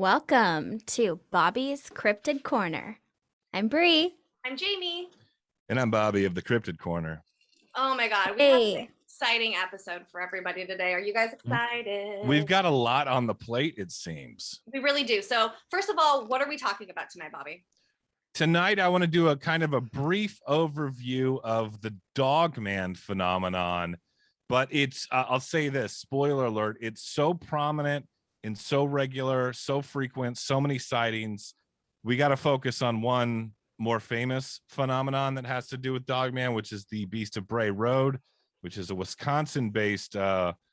Welcome to Bobby's Cryptid Corner. I'm Bri. I'm Jaimie. And I'm Bobby of the Cryptid Corner. Oh my God, we have an exciting episode for everybody today. Are you guys excited? We've got a lot on the plate, it seems. We really do. So first of all, what are we talking about tonight, Bobby? Tonight, I want to do a kind of a brief overview of the Dogman phenomenon. But it's, I'll say this, spoiler alert, it's so prominent and so regular, so frequent, so many sightings. We got to focus on one more famous phenomenon that has to do with Dogman, which is the Beast of Bray Road, which is a Wisconsin-based cryptid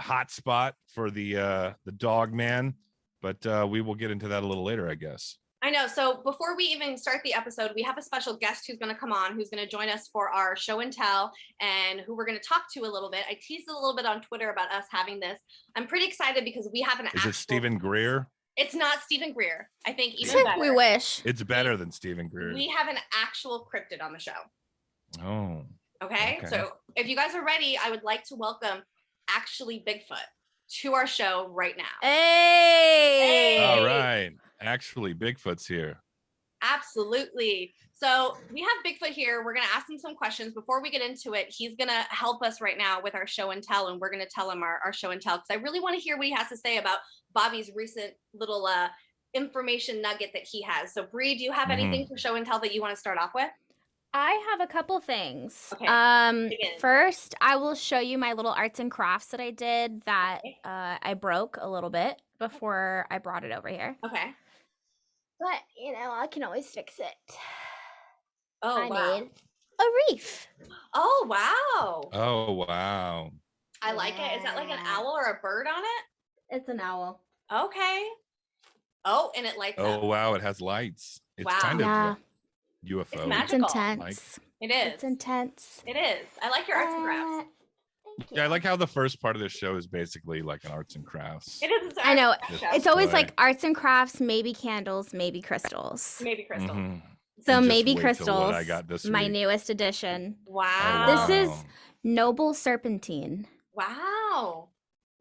hotspot for the Dogman. But we will get into that a little later, I guess. I know. So before we even start the episode, we have a special guest who's going to come on, who's going to join us for our show and tell, and who we're going to talk to a little bit. I teased a little bit on Twitter about us having this. I'm pretty excited because we have an Is it Stephen Greer? It's not Stephen Greer. I think even better. We wish. It's better than Stephen Greer. We have an actual cryptid on the show. Oh. Okay. So if you guys are ready, I would like to welcome actually Bigfoot to our show right now. Hey! All right. Actually, Bigfoot's here. Absolutely. So we have Bigfoot here. We're going to ask him some questions. Before we get into it, he's going to help us right now with our show and tell, and we're going to tell him our show and tell, because I really want to hear what he has to say about Bobby's recent little information nugget that he has. So Bri, do you have anything for show and tell that you want to start off with? I have a couple things. Okay. First, I will show you my little arts and crafts that I did that I broke a little bit before I brought it over here. Okay. But, you know, I can always fix it. Oh, I wow. made a reef. Oh, wow. Oh, wow. I like it. Is that like an owl or a bird on it? It's an owl. Okay. Oh, and it lights up. Oh, wow. It has lights. It's Wow. kind of Yeah. UFO. It's It's magical. intense. It is. It's intense. It is. I like your arts and crafts. Thank you. Yeah, I like how the first part of this show is basically like an arts and crafts. It is. It's I know. arts and crafts It's show. always Right. like arts and crafts, maybe candles, maybe crystals. Maybe crystal. Mhm. So And just maybe wait till crystals. what I got this my week. newest addition. Wow. Oh, This is wow. Noble Serpentine. Wow.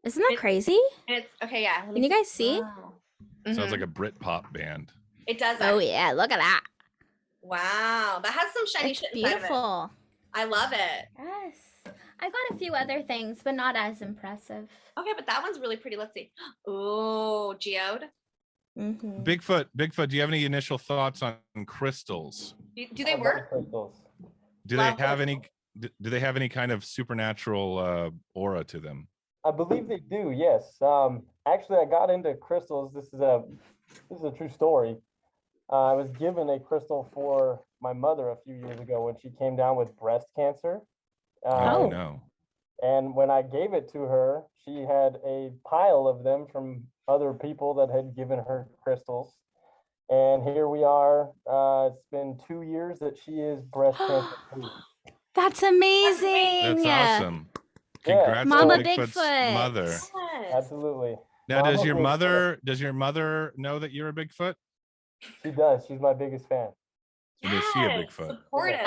Isn't that crazy? And it's okay. Yeah. Can you guys see? Wow. Sounds Mhm. like a Britpop band. It does. Oh actually. yeah, look at that. Wow. That has some shiny It's shit inside of it. beautiful. I love it. Yes. I got a few other things, but not as impressive. Okay, but that one's really pretty. Let's see. Oh, geode. Mm-hmm. Bigfoot, do you have any initial thoughts on crystals? Do they work? Crystals. Do Love they have crystals. do they have any kind of supernatural aura to them? I believe they do. Yes. Actually, I got into crystals. This is a true story. I was given a crystal for my mother a few years ago when she came down with breast cancer. Oh no. And when I gave it to her, she had a pile of them from other people that had given her crystals. And here we are. It's been 2 years that she is breast cancer free. That's amazing. That's awesome. Yeah. Congrats Mama to Bigfoot's Bigfoot. mother. Yes. Absolutely. Now, Mama does your Bigfoot. mother know that you're a Bigfoot? She does. She's my biggest fan. And is she a Yes, Bigfoot? Supportive.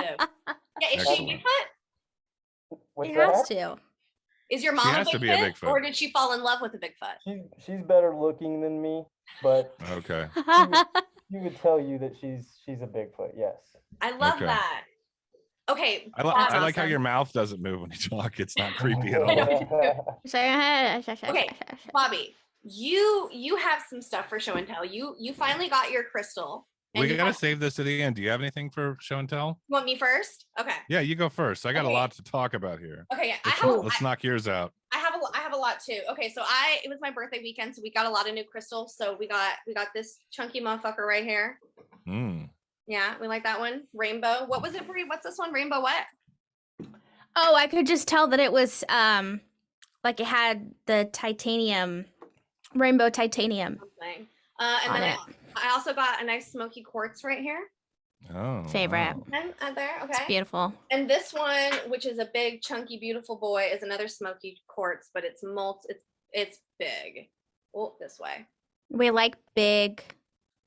Yeah, is she a Excellent. Bigfoot? What's It that? has to. Is your mom has a to be a Bigfoot, Bigfoot. or did she fall in love with a Bigfoot? She's better looking than me, but Okay. she would tell you that she's a Bigfoot. Yes. I love Okay. that. Okay. I That's like how awesome. your mouth doesn't move when you talk. It's not creepy at I know. all. Okay. Bobby, you have some stuff for show and tell. You finally got your crystal. And We you gotta have- save this to the end. Do you have anything for show and tell? You want me first? Okay. Yeah, you go first. I got Okay. a lot to talk about here. Okay. Yeah, Let's knock yours out. I have a lot too. Okay, so it was my birthday weekend, so we got a lot of new crystals. So we got this chunky motherfucker right here. Mm. Yeah, we like that one. Rainbow. What was it, Bri? What's this one? Rainbow what? Oh, I could just tell that it was like it had the titanium, rainbow titanium. Something. And On then it. I also got a nice smoky quartz right here. Oh. Favorite. wow. And there, okay. It's beautiful. And this one, which is a big, chunky, beautiful boy, is another smoky quartz, but it's big. Oh, this way. We like big,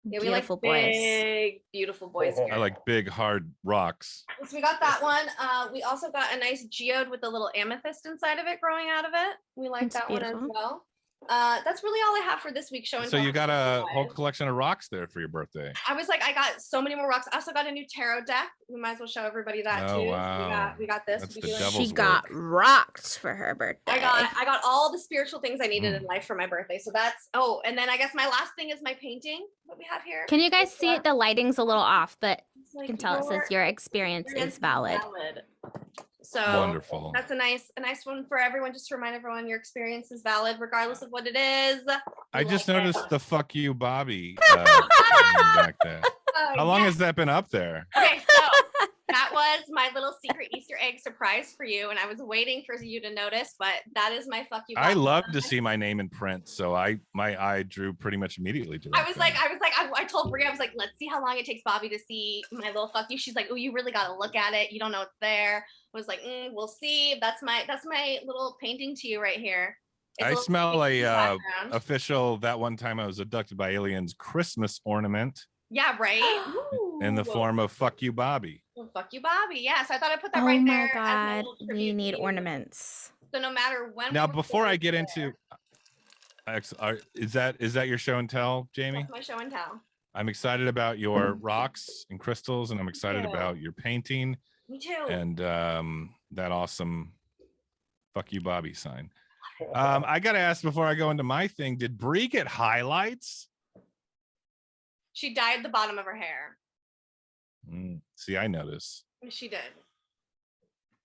Yeah, beautiful we like boys. big, beautiful boys here. I like big hard rocks. So we got that one. We also got a nice geode with a little amethyst inside of it growing out of it. We like That's that one as beautiful. well. That's really all I have for this week's show. And So you got a whole guys. collection of rocks there for your birthday. I was like, I got so many more rocks. I also got a new tarot deck. We might as well show everybody that Oh, too. wow. We got this. That's We'll the be doing- devil's She got rocked for her birthday. I got all the spiritual things I needed in life for my birthday. So that's and then I guess my last thing is my painting. What we have here. Can you guys see it? The lighting's a little off, but It's you like can tell it says your experience is valid. So Wonderful. that's a nice one for everyone. Just to remind everyone your experience is valid regardless of what it is. I We just like it. noticed the fuck you, Bobby. Back there. How long yes. has that been up there? Okay, so that was my little secret Easter egg surprise for you, and I was waiting for you to notice, but that is my fuck you. I Bobby love sign. to see my name in print, so my eye drew pretty much immediately to that. I told Bri, I was like, let's see how long it takes Bobby to see my little fuck you. She's like, oh, you really got to look at it. You don't know it's there. I was like, we'll see. That's my little painting to you right here. It's I little smell painting in the a background. official that one time I was abducted by aliens Christmas ornament Yeah, right. in the Ooh. form of fuck you, Bobby. Well, fuck you, Bobby. Yeah, so I thought I'd put that Oh right my there. as my god, little we tribute need to you. ornaments. So no matter when. Now, we before record, I get it's into, there. is that your show and tell, Jamie? That's my show and tell. I'm excited about your rocks and crystals, and I'm excited you. about your painting Me too. and that awesome fuck you, Bobby sign. I gotta ask before I go into my thing, did Bri get highlights? She dyed the bottom of her hair. See, I notice. She did.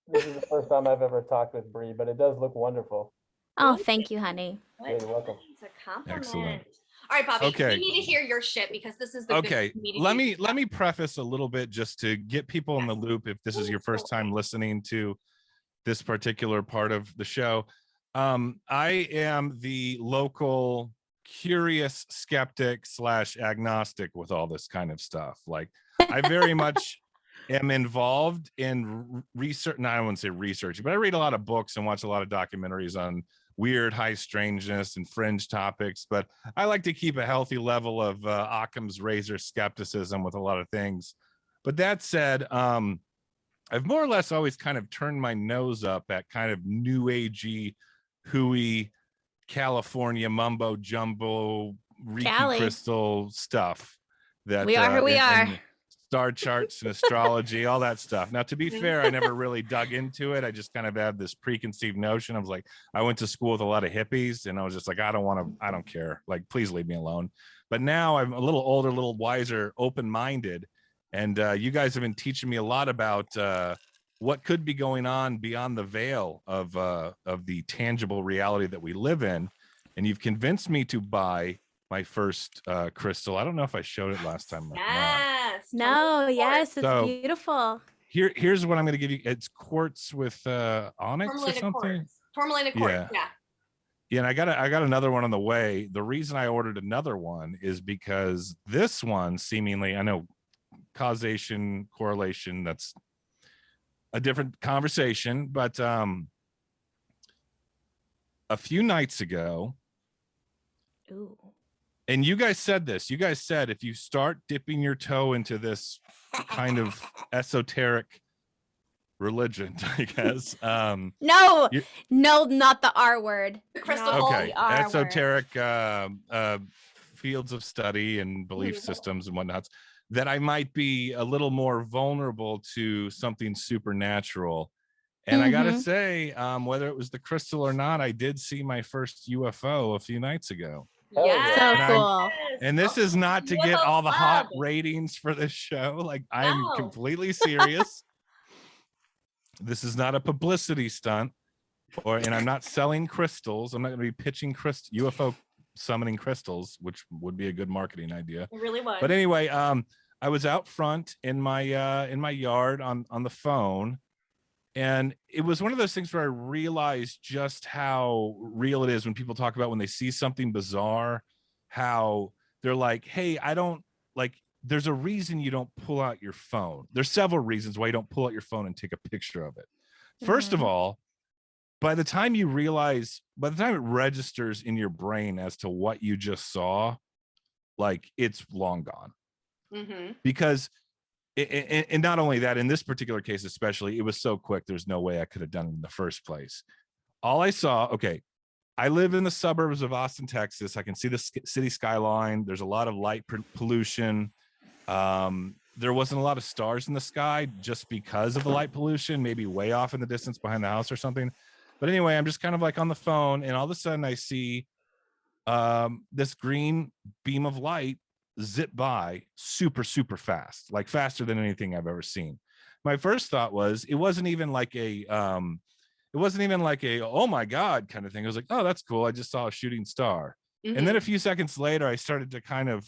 This is the first time I've ever talked with Bri, but it does look wonderful. Oh, thank you, honey. Yeah, you're welcome. It's a compliment. Excellent. All right, Bobby. Okay. We need to hear your shit because this is the Okay, good let meeting me preface a little bit just to get people in the loop if this is your first time listening to this particular part of the show. I am the local curious skeptic / agnostic with all this kind of stuff. Like, I very much am involved in research. No, I wouldn't say research, but I read a lot of books and watch a lot of documentaries on weird, high strangeness and fringe topics. But I like to keep a healthy level of Occam's razor skepticism with a lot of things. But that said, I've more or less always kind of turned my nose up at kind of new agey, hooey, California mumbo jumbo, Reiki Cali. crystal stuff. That We are who we are. and star charts and astrology, all that stuff. Now, to be fair, I never really dug into it. I just kind of had this preconceived notion. I was like, I went to school with a lot of hippies, and I was just like, I don't care. Like, please leave me alone. But now I'm a little older, a little wiser, open-minded. And you guys have been teaching me a lot about what could be going on beyond the veil of the tangible reality that we live in. And you've convinced me to buy my first crystal. I don't know if I showed it last time. Yes. No, yes, it's So- beautiful. Here's what I'm going to give you. It's quartz with onyx or Tourmalinated something. quartz. Tourmalinated quartz. Yeah. Yeah. Yeah, and I got another one on the way. The reason I ordered another one is because this one seemingly, I know causation, correlation, that's a different conversation, but a few nights ago, Ooh. and you guys said this, you guys said if you start dipping your toe into this kind of esoteric religion, I guess. No, You- no, not the R word. The crystal Not ball. Okay, the R word. esoteric fields of study and belief systems and whatnot, that I might be a little more vulnerable to something supernatural. And I gotta say, whether it was the crystal or not, I did see my first UFO a few nights ago. Hell yeah. Yes. So And cool. And this is not to get UFO all the hot club. ratings for this show. Like, I'm No. completely serious. This is not a publicity stunt, and I'm not selling crystals. I'm not going to be pitching UFO summoning crystals, which would be a good marketing idea. It really was. But anyway, I was out front in my yard on the phone, and it was one of those things where I realized just how real it is when people talk about when they see something bizarre, how they're like, hey, I don't like, there's a reason you don't pull out your phone. There's several reasons why you don't pull out your phone and take a picture of it. First of Mhm. all, by the time it registers in your brain as to what you just saw, like, it's long gone. Mm-hmm. Because and not only that, in this particular case especially, it was so quick, there's no way I could have done it in the first place. All I saw, okay, I live in the suburbs of Austin, Texas. I can see the city skyline. There's a lot of light pollution. There wasn't a lot of stars in the sky just because of the light pollution, maybe way off in the distance behind the house or something. But anyway, I'm just kind of like on the phone, and all of a sudden I see this green beam of light zip by super, super fast, like faster than anything I've ever seen. My first thought was it wasn't even like a oh my God kind of thing. I was like, oh, that's cool. I just saw a shooting star. Mhm. And then a few seconds later, I started to kind of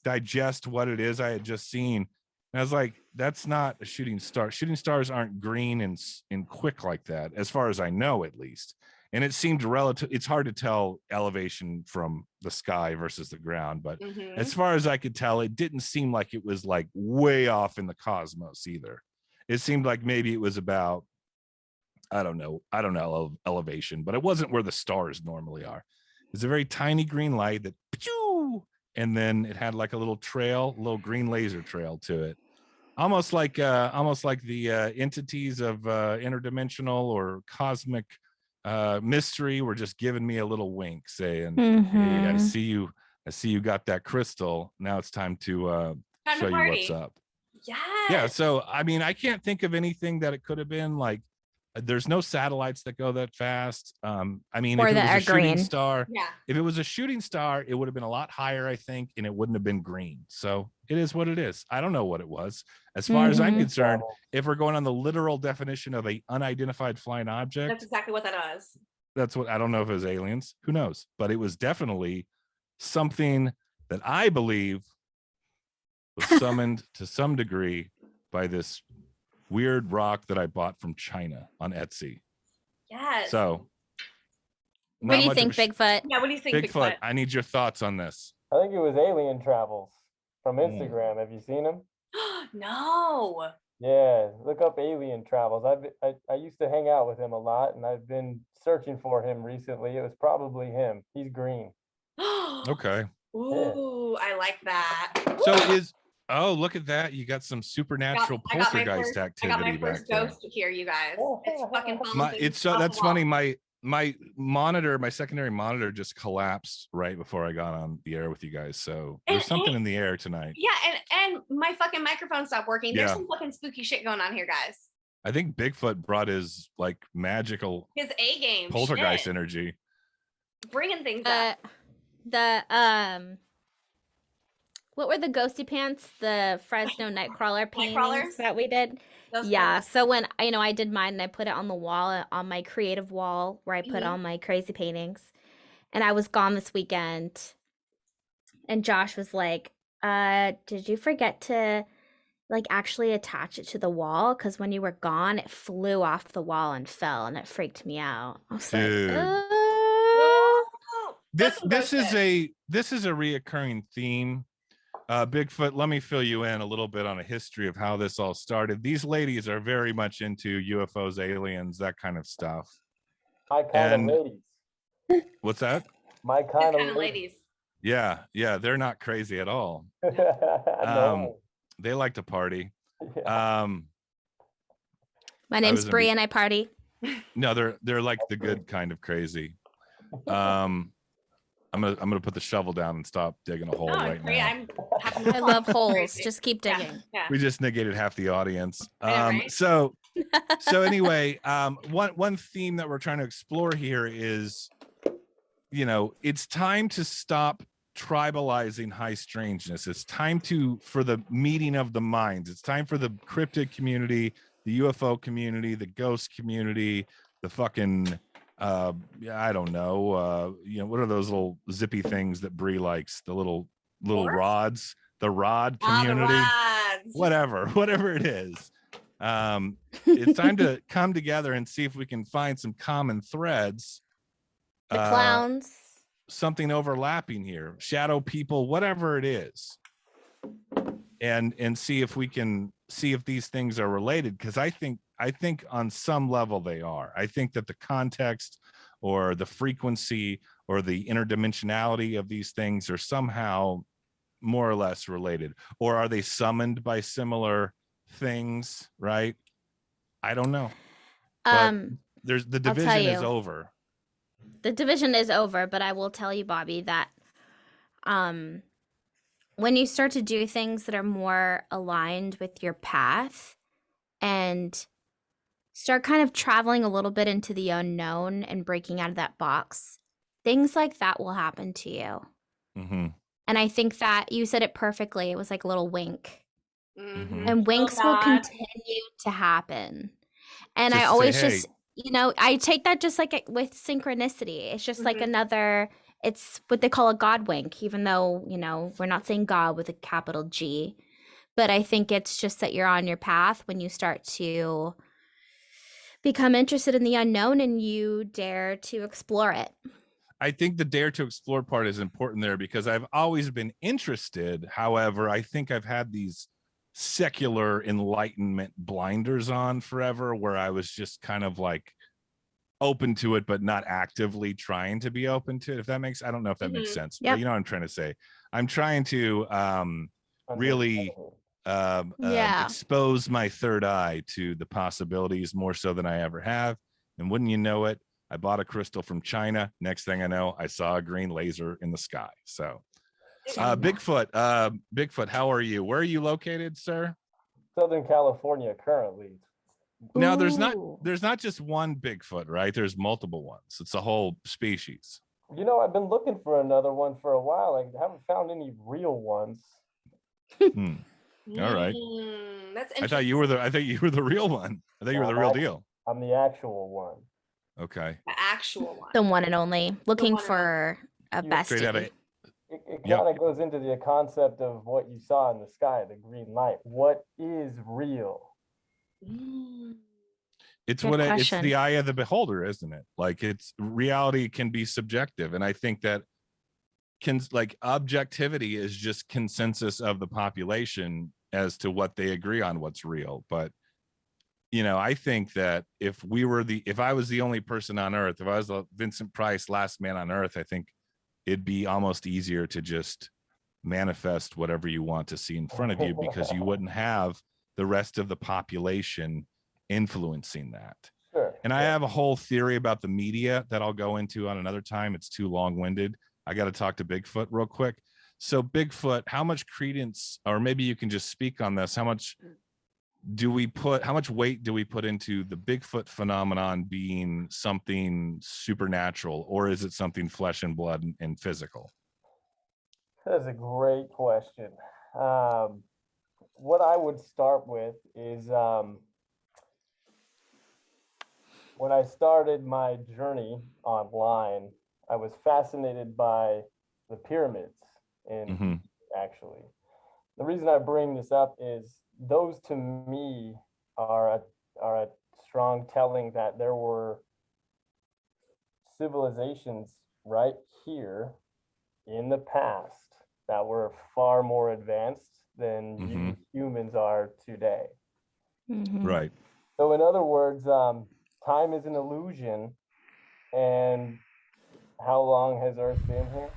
digest what it is I had just seen. And I was like, that's not a shooting star. Shooting stars aren't green and quick like that, as far as I know, at least. And it seemed relative. It's hard to tell elevation from the sky versus the ground, but Mhm. as far as I could tell, it didn't seem like it was like way off in the cosmos either. It seemed like maybe it was about, I don't know elevation, but it wasn't where the stars normally are. It's a very tiny green light that, and then it had like a little trail, a little green laser trail to it, almost like the entities of interdimensional or cosmic mystery were just giving me a little wink, saying, "Hey, I see you. I see you got that crystal. Now it's time to show you what's up." Yes. Yeah. So I mean, I can't think of anything that it could have been like. There's no satellites that go that fast. I mean, Or if it that was are a shooting green. star, Yeah. if it was a shooting star, it would have been a lot higher, I think, and it wouldn't have been green. So it is what it is. I don't know what it was. As far as I'm Mhm. concerned, if we're going on the literal definition of a unidentified flying That's object, exactly what that was. that's what I don't know if it was aliens. Who knows? But it was definitely something that I believe was summoned to some degree by this weird rock that I bought from China on Etsy. Yes. So What do you think, Bigfoot? Yeah, what do you think, Bigfoot, I need your thoughts on this. I think it was Alien Travels from Instagram. Have you seen him? No. Yeah, look up Alien Travels. I used to hang out with him a lot, and I've been searching for him recently. It was probably him. He's green. Okay. Ooh, I like that. So look at that. You got some supernatural poltergeist activity back there. Ghost here, you guys. It's fucking That's funny. My monitor, my secondary monitor just collapsed right before I got on the air with you guys. So there's something in the air tonight. Yeah, and my fucking microphone stopped working. There's Yeah. some fucking spooky shit going on here, guys. I think Bigfoot brought his like magical His A game poltergeist shit. energy. Bringing things up. What were the ghosty pants? The Fresno Nightcrawler paintings that we did. Those Yeah. ones. So when I did mine and I put it on the wall, on my creative wall where I put Mhm. all my crazy paintings, and I was gone this weekend, and Josh was like, did you forget to like actually attach it to the wall? Because when you were gone, it flew off the wall and fell, and it freaked me out. I was Dude. like, Oh, This that's some this ghost is shit. this is a reoccurring theme. Bigfoot, let me fill you in a little bit on a history of how this all started. These ladies are very much into UFOs, aliens, that kind of stuff. My kind of ladies. What's that? My His kind kind of ladies. Yeah, they're not crazy at all. No. They like to party. Yeah. my name's was in Bri the- and I party. No, they're like the good kind of crazy. I'm gonna put the shovel down and stop digging a hole No, right Bri, now. I'm having I love holes. crazy. Just keep Yeah, digging. yeah. We just negated half the audience. I know, right? So anyway, one theme that we're trying to explore here is, it's time to stop tribalizing high strangeness. It's time for the meeting of the minds. It's time for the cryptid community, the UFO community, the ghost community, the fucking I don't know, what are those little zippy things that Bri likes, the little Force? rods, the rod The community, rods. whatever it is. It's time to come together and see if we can find some common threads, The clowns. something overlapping here, shadow people, whatever it is, and see if we can see if these things are related, because I think on some level they are. I think that the context or the frequency or the interdimensionality of these things are somehow more or less related. Or are they summoned by similar things, right? I don't know. But the division is over. The division is over, but I will tell you, Bobby, that when you start to do things that are more aligned with your path and start kind of traveling a little bit into the unknown and breaking out of that box, things like that will happen to you. Mm-hmm. And I think that you said it perfectly. It was like a little wink. Mhm. And winks will nod. continue to happen. And Just I to say, always hey. just, I take that just like with synchronicity. It's just like Mhm. another, it's what they call a God wink, even though, we're not saying God with a capital G. But I think it's just that you're on your path when you start to become interested in the unknown and you dare to explore it. I think the dare to explore part is important there because I've always been interested. However, I think I've had these secular enlightenment blinders on forever where I was just kind of like open to it, but not actively trying to be open to it. If that makes, I don't know if that makes sense, but Yep. you know what I'm trying to say. I'm trying to really Yeah. expose my third eye to the possibilities more so than I ever have. And wouldn't you know it, I bought a crystal from China. Next thing I know, I saw a green laser in the sky. So Bigfoot, how are you? Where are you located, sir? Southern California currently. Now there's not Ooh. just one Bigfoot, right? There's multiple ones. It's a whole species. I've been looking for another one for a while. I haven't found any real ones. All right. That's interesting. I thought you were the real one. I thought you were the real deal. I'm the actual one. Okay. The actual one. The one and only. Looking one and for a Straight out of bestie. It Yep. kind of goes into the concept of what you saw in the sky, the green light. What is real? It's Good it's question. the eye of the beholder, isn't it? Like reality can be subjective. And I think that objectivity is just consensus of the population as to what they agree on what's real. But I think that if I was the only person on earth, if I was the Vincent Price last man on earth, I think it'd be almost easier to just manifest whatever you want to see in front of you because you wouldn't have the rest of the population influencing that. Sure. And I have a whole theory about the media that I'll go into on another time. It's too long-winded. I got to talk to Bigfoot real quick. So Bigfoot, how much credence, or maybe you can just speak on this, how much weight do we put into the Bigfoot phenomenon being something supernatural, or is it something flesh and blood and physical? That's a great question. What I would start with is when I started my journey online, I was fascinated by the pyramids in actually. The reason I bring this up is those to me are a strong telling that there were civilizations right here in the past that were far more advanced than humans are today. Right. So in other words, time is an illusion. And how long has Earth been here?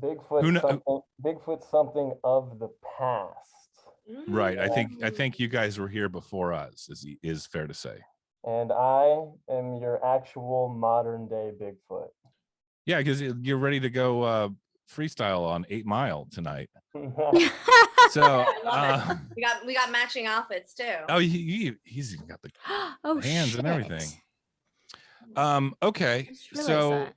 Bigfoot's something of the past. Right. I think you guys were here before us, is fair to say. And I am your actual modern day Bigfoot. Yeah, because you're ready to go freestyle on 8 Mile tonight. So we got matching outfits too. Oh, he's even got the hands and everything. Okay, so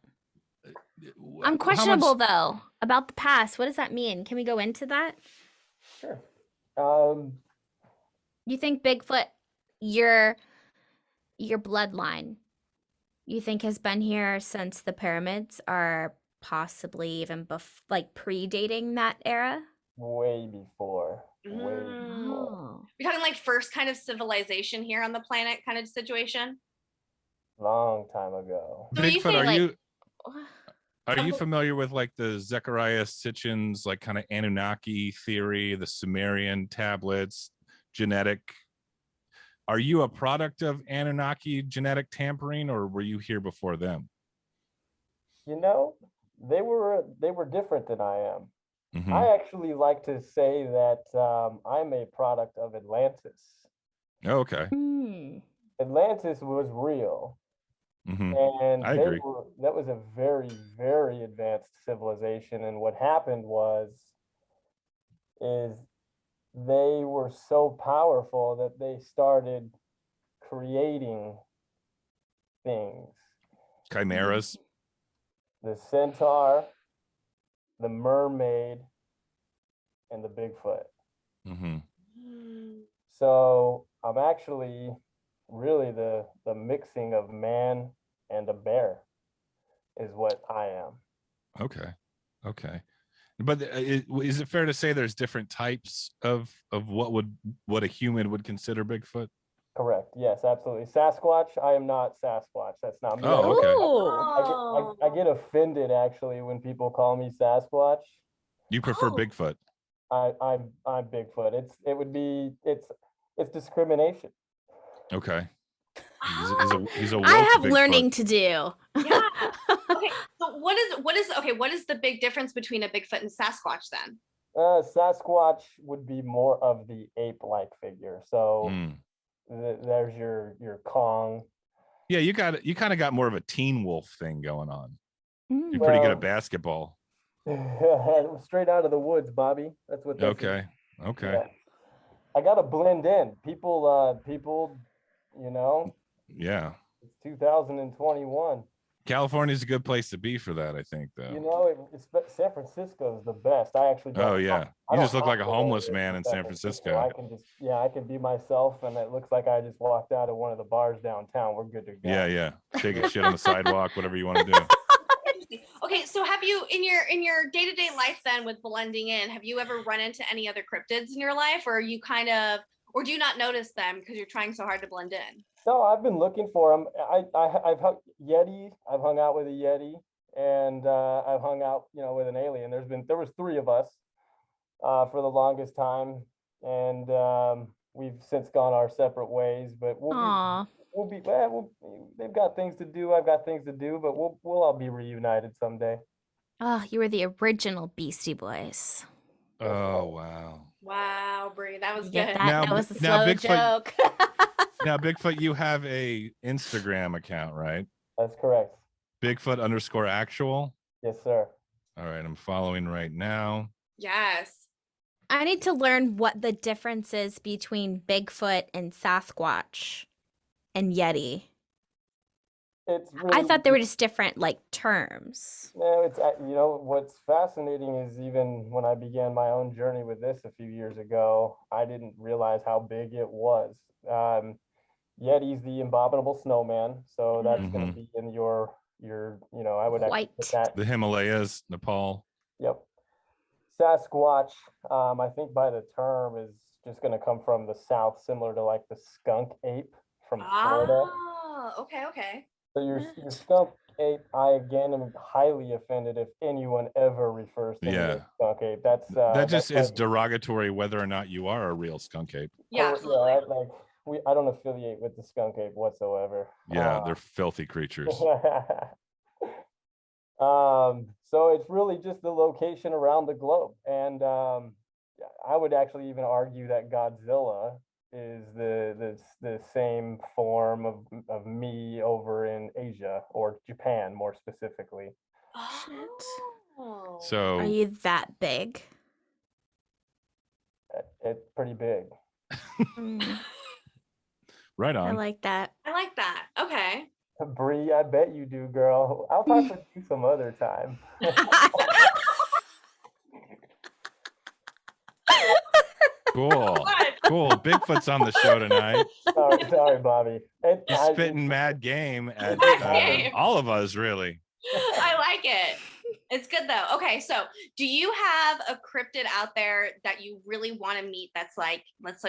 I'm questionable though about the past. What does that mean? Can we go into that? Sure. You think Bigfoot, your bloodline, you think has been here since the pyramids, are possibly even predating that era? Way before. You're talking like first kind of civilization here on the planet kind of situation? Long time ago. So Bigfoot, are you familiar with like the Zechariah Sitchin's like kind of Anunnaki theory, the Sumerian tablets, genetic? Are you a product of Anunnaki genetic tampering, or were you here before them? They were different than I am. I actually like to say that I'm a product of Atlantis. Okay. Atlantis was real. And I agree. that was a very, very advanced civilization. And what happened is they were so powerful that they started creating things. Chimeras. The centaur, the mermaid, and the Bigfoot. So I'm actually really the mixing of man and a bear is what I am. Okay. But is it fair to say there's different types of what a human would consider Bigfoot? Correct. Yes, absolutely. Sasquatch. I am not Sasquatch. That's not me. Oh, okay. I get offended actually when people call me Sasquatch. You prefer Bigfoot? I'm Bigfoot. It's discrimination. Okay. He's a woke I have Bigfoot. learning to do. Yeah. Okay. So what is the big difference between a Bigfoot and Sasquatch then? Sasquatch would be more of the ape-like figure. So there's your Kong. Yeah, you kind of got more of a teen wolf thing going on. You're pretty good at basketball. Straight out of the woods, Bobby. That's what. Okay. Yeah. I gotta blend in. People, you know. Yeah. It's 2021. California's a good place to be for that, I think, though. You know, San Francisco is the best. I actually. Oh yeah, you just look like a homeless man in San Francisco. I can be myself, and it looks like I just walked out of one of the bars downtown. We're good to go. Yeah. Take a shit on the sidewalk, whatever you want to do. Okay, so have you in your day-to-day life then with blending in, have you ever run into any other cryptids in your life, or are you or do you not notice them because you're trying so hard to blend in? No, I've been looking for them. I've hung Yeti. I've hung out with a Yeti, and I've hung out, with an alien. There was 3 of us for the longest time, and we've since gone our separate ways. But they've got things to do. I've got things to do, but we'll all be reunited someday. Oh, you were the original Beastie Boys. Oh wow. Wow, Bri, that was good. That was a slow joke. Now, Bigfoot, you have a Instagram account, right? That's correct. Bigfoot_actual. Yes, sir. All right, I'm following right now. Yes. I need to learn what the difference is between Bigfoot and Sasquatch and Yeti. I thought they were just different terms. No, it's what's fascinating is even when I began my own journey with this a few years ago, I didn't realize how big it was. Yeti's the abominable snowman, so that's going to be in your I would actually put that. The Himalayas, Nepal. Yep. Sasquatch, I think by the term is just going to come from the South, similar to like the skunk ape from Florida. Oh, okay. So your skunk ape, I again am highly offended if anyone ever refers to me as skunk ape. That just is derogatory whether or not you are a real skunk ape. Yeah, absolutely. I don't affiliate with the skunk ape whatsoever. Yeah, they're filthy creatures. So it's really just the location around the globe, and I would actually even argue that Godzilla is the same form of me over in Asia or Japan, more specifically. Oh. So are you that big? It's pretty big. Right on. I like that. Okay. Bri, I bet you do, girl. I'll talk with you some other time. Cool. Bigfoot's on the show tonight. Sorry, Bobby. He's spitting mad game at all of us, really. I like it. It's good though. Okay, so do you have a cryptid out there that you really want to meet that's like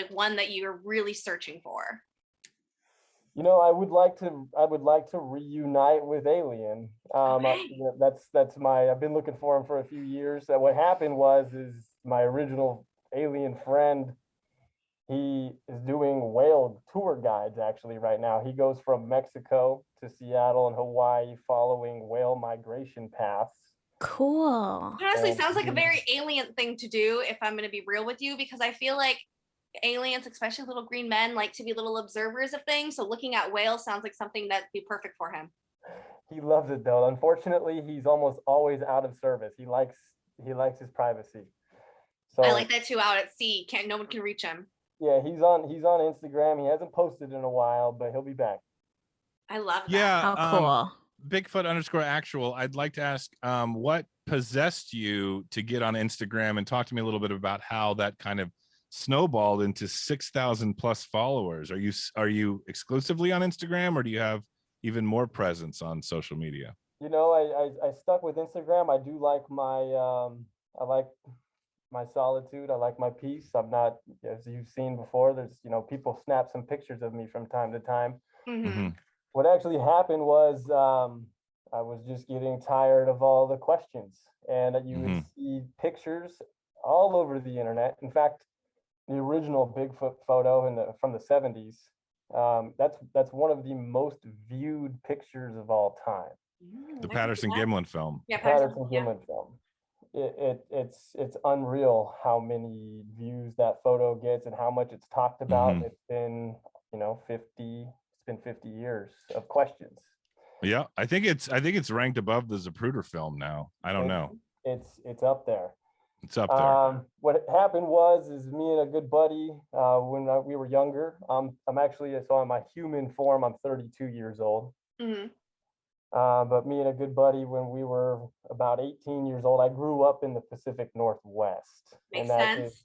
one that you're really searching for? I would like to reunite with Alien. I've been looking for him for a few years. What happened is my original alien friend, he is doing whale tour guides actually right now. He goes from Mexico to Seattle and Hawaii following whale migration paths. Cool. It honestly sounds like a very alien thing to do, if I'm going to be real with you, because I feel like aliens, especially little green men, like to be little observers of things. So looking at whales sounds like something that'd be perfect for him. He loves it though. Unfortunately, he's almost always out of service. He likes his privacy. So I like that too. Out at sea, no one can reach him. yeah, he's on Instagram. He hasn't posted in a while, but he'll be back. I love that. Yeah. How cool. Bigfoot_actual. I'd like to ask, what possessed you to get on Instagram, and talk to me a little bit about how that kind of snowballed into 6,000 plus followers. Are you exclusively on Instagram, or do you have even more presence on social media? You know, I stuck with Instagram. I do like I like my solitude. I like my peace. I'm not, as you've seen before, there's, people snap some pictures of me from time to time. Mm-hmm. What actually happened was I was just getting tired of all the questions, and you would see pictures all over the internet. In fact, the original Bigfoot photo from the 70s, that's one of the most viewed pictures of all time. The Patterson-Gimlin film. Yeah, Patterson-Gimlin film. It's unreal how many views that photo gets and how much it's talked about. It's been 50 years of questions. Yeah, I think it's ranked above the Zapruder film now. I don't know. It's up there. It's up there. What happened is me and a good buddy, when we were younger, I'm actually, so on my human form, I'm 32 years old. But me and a good buddy, when we were about 18 years old, I grew up in the Pacific Northwest. Makes sense.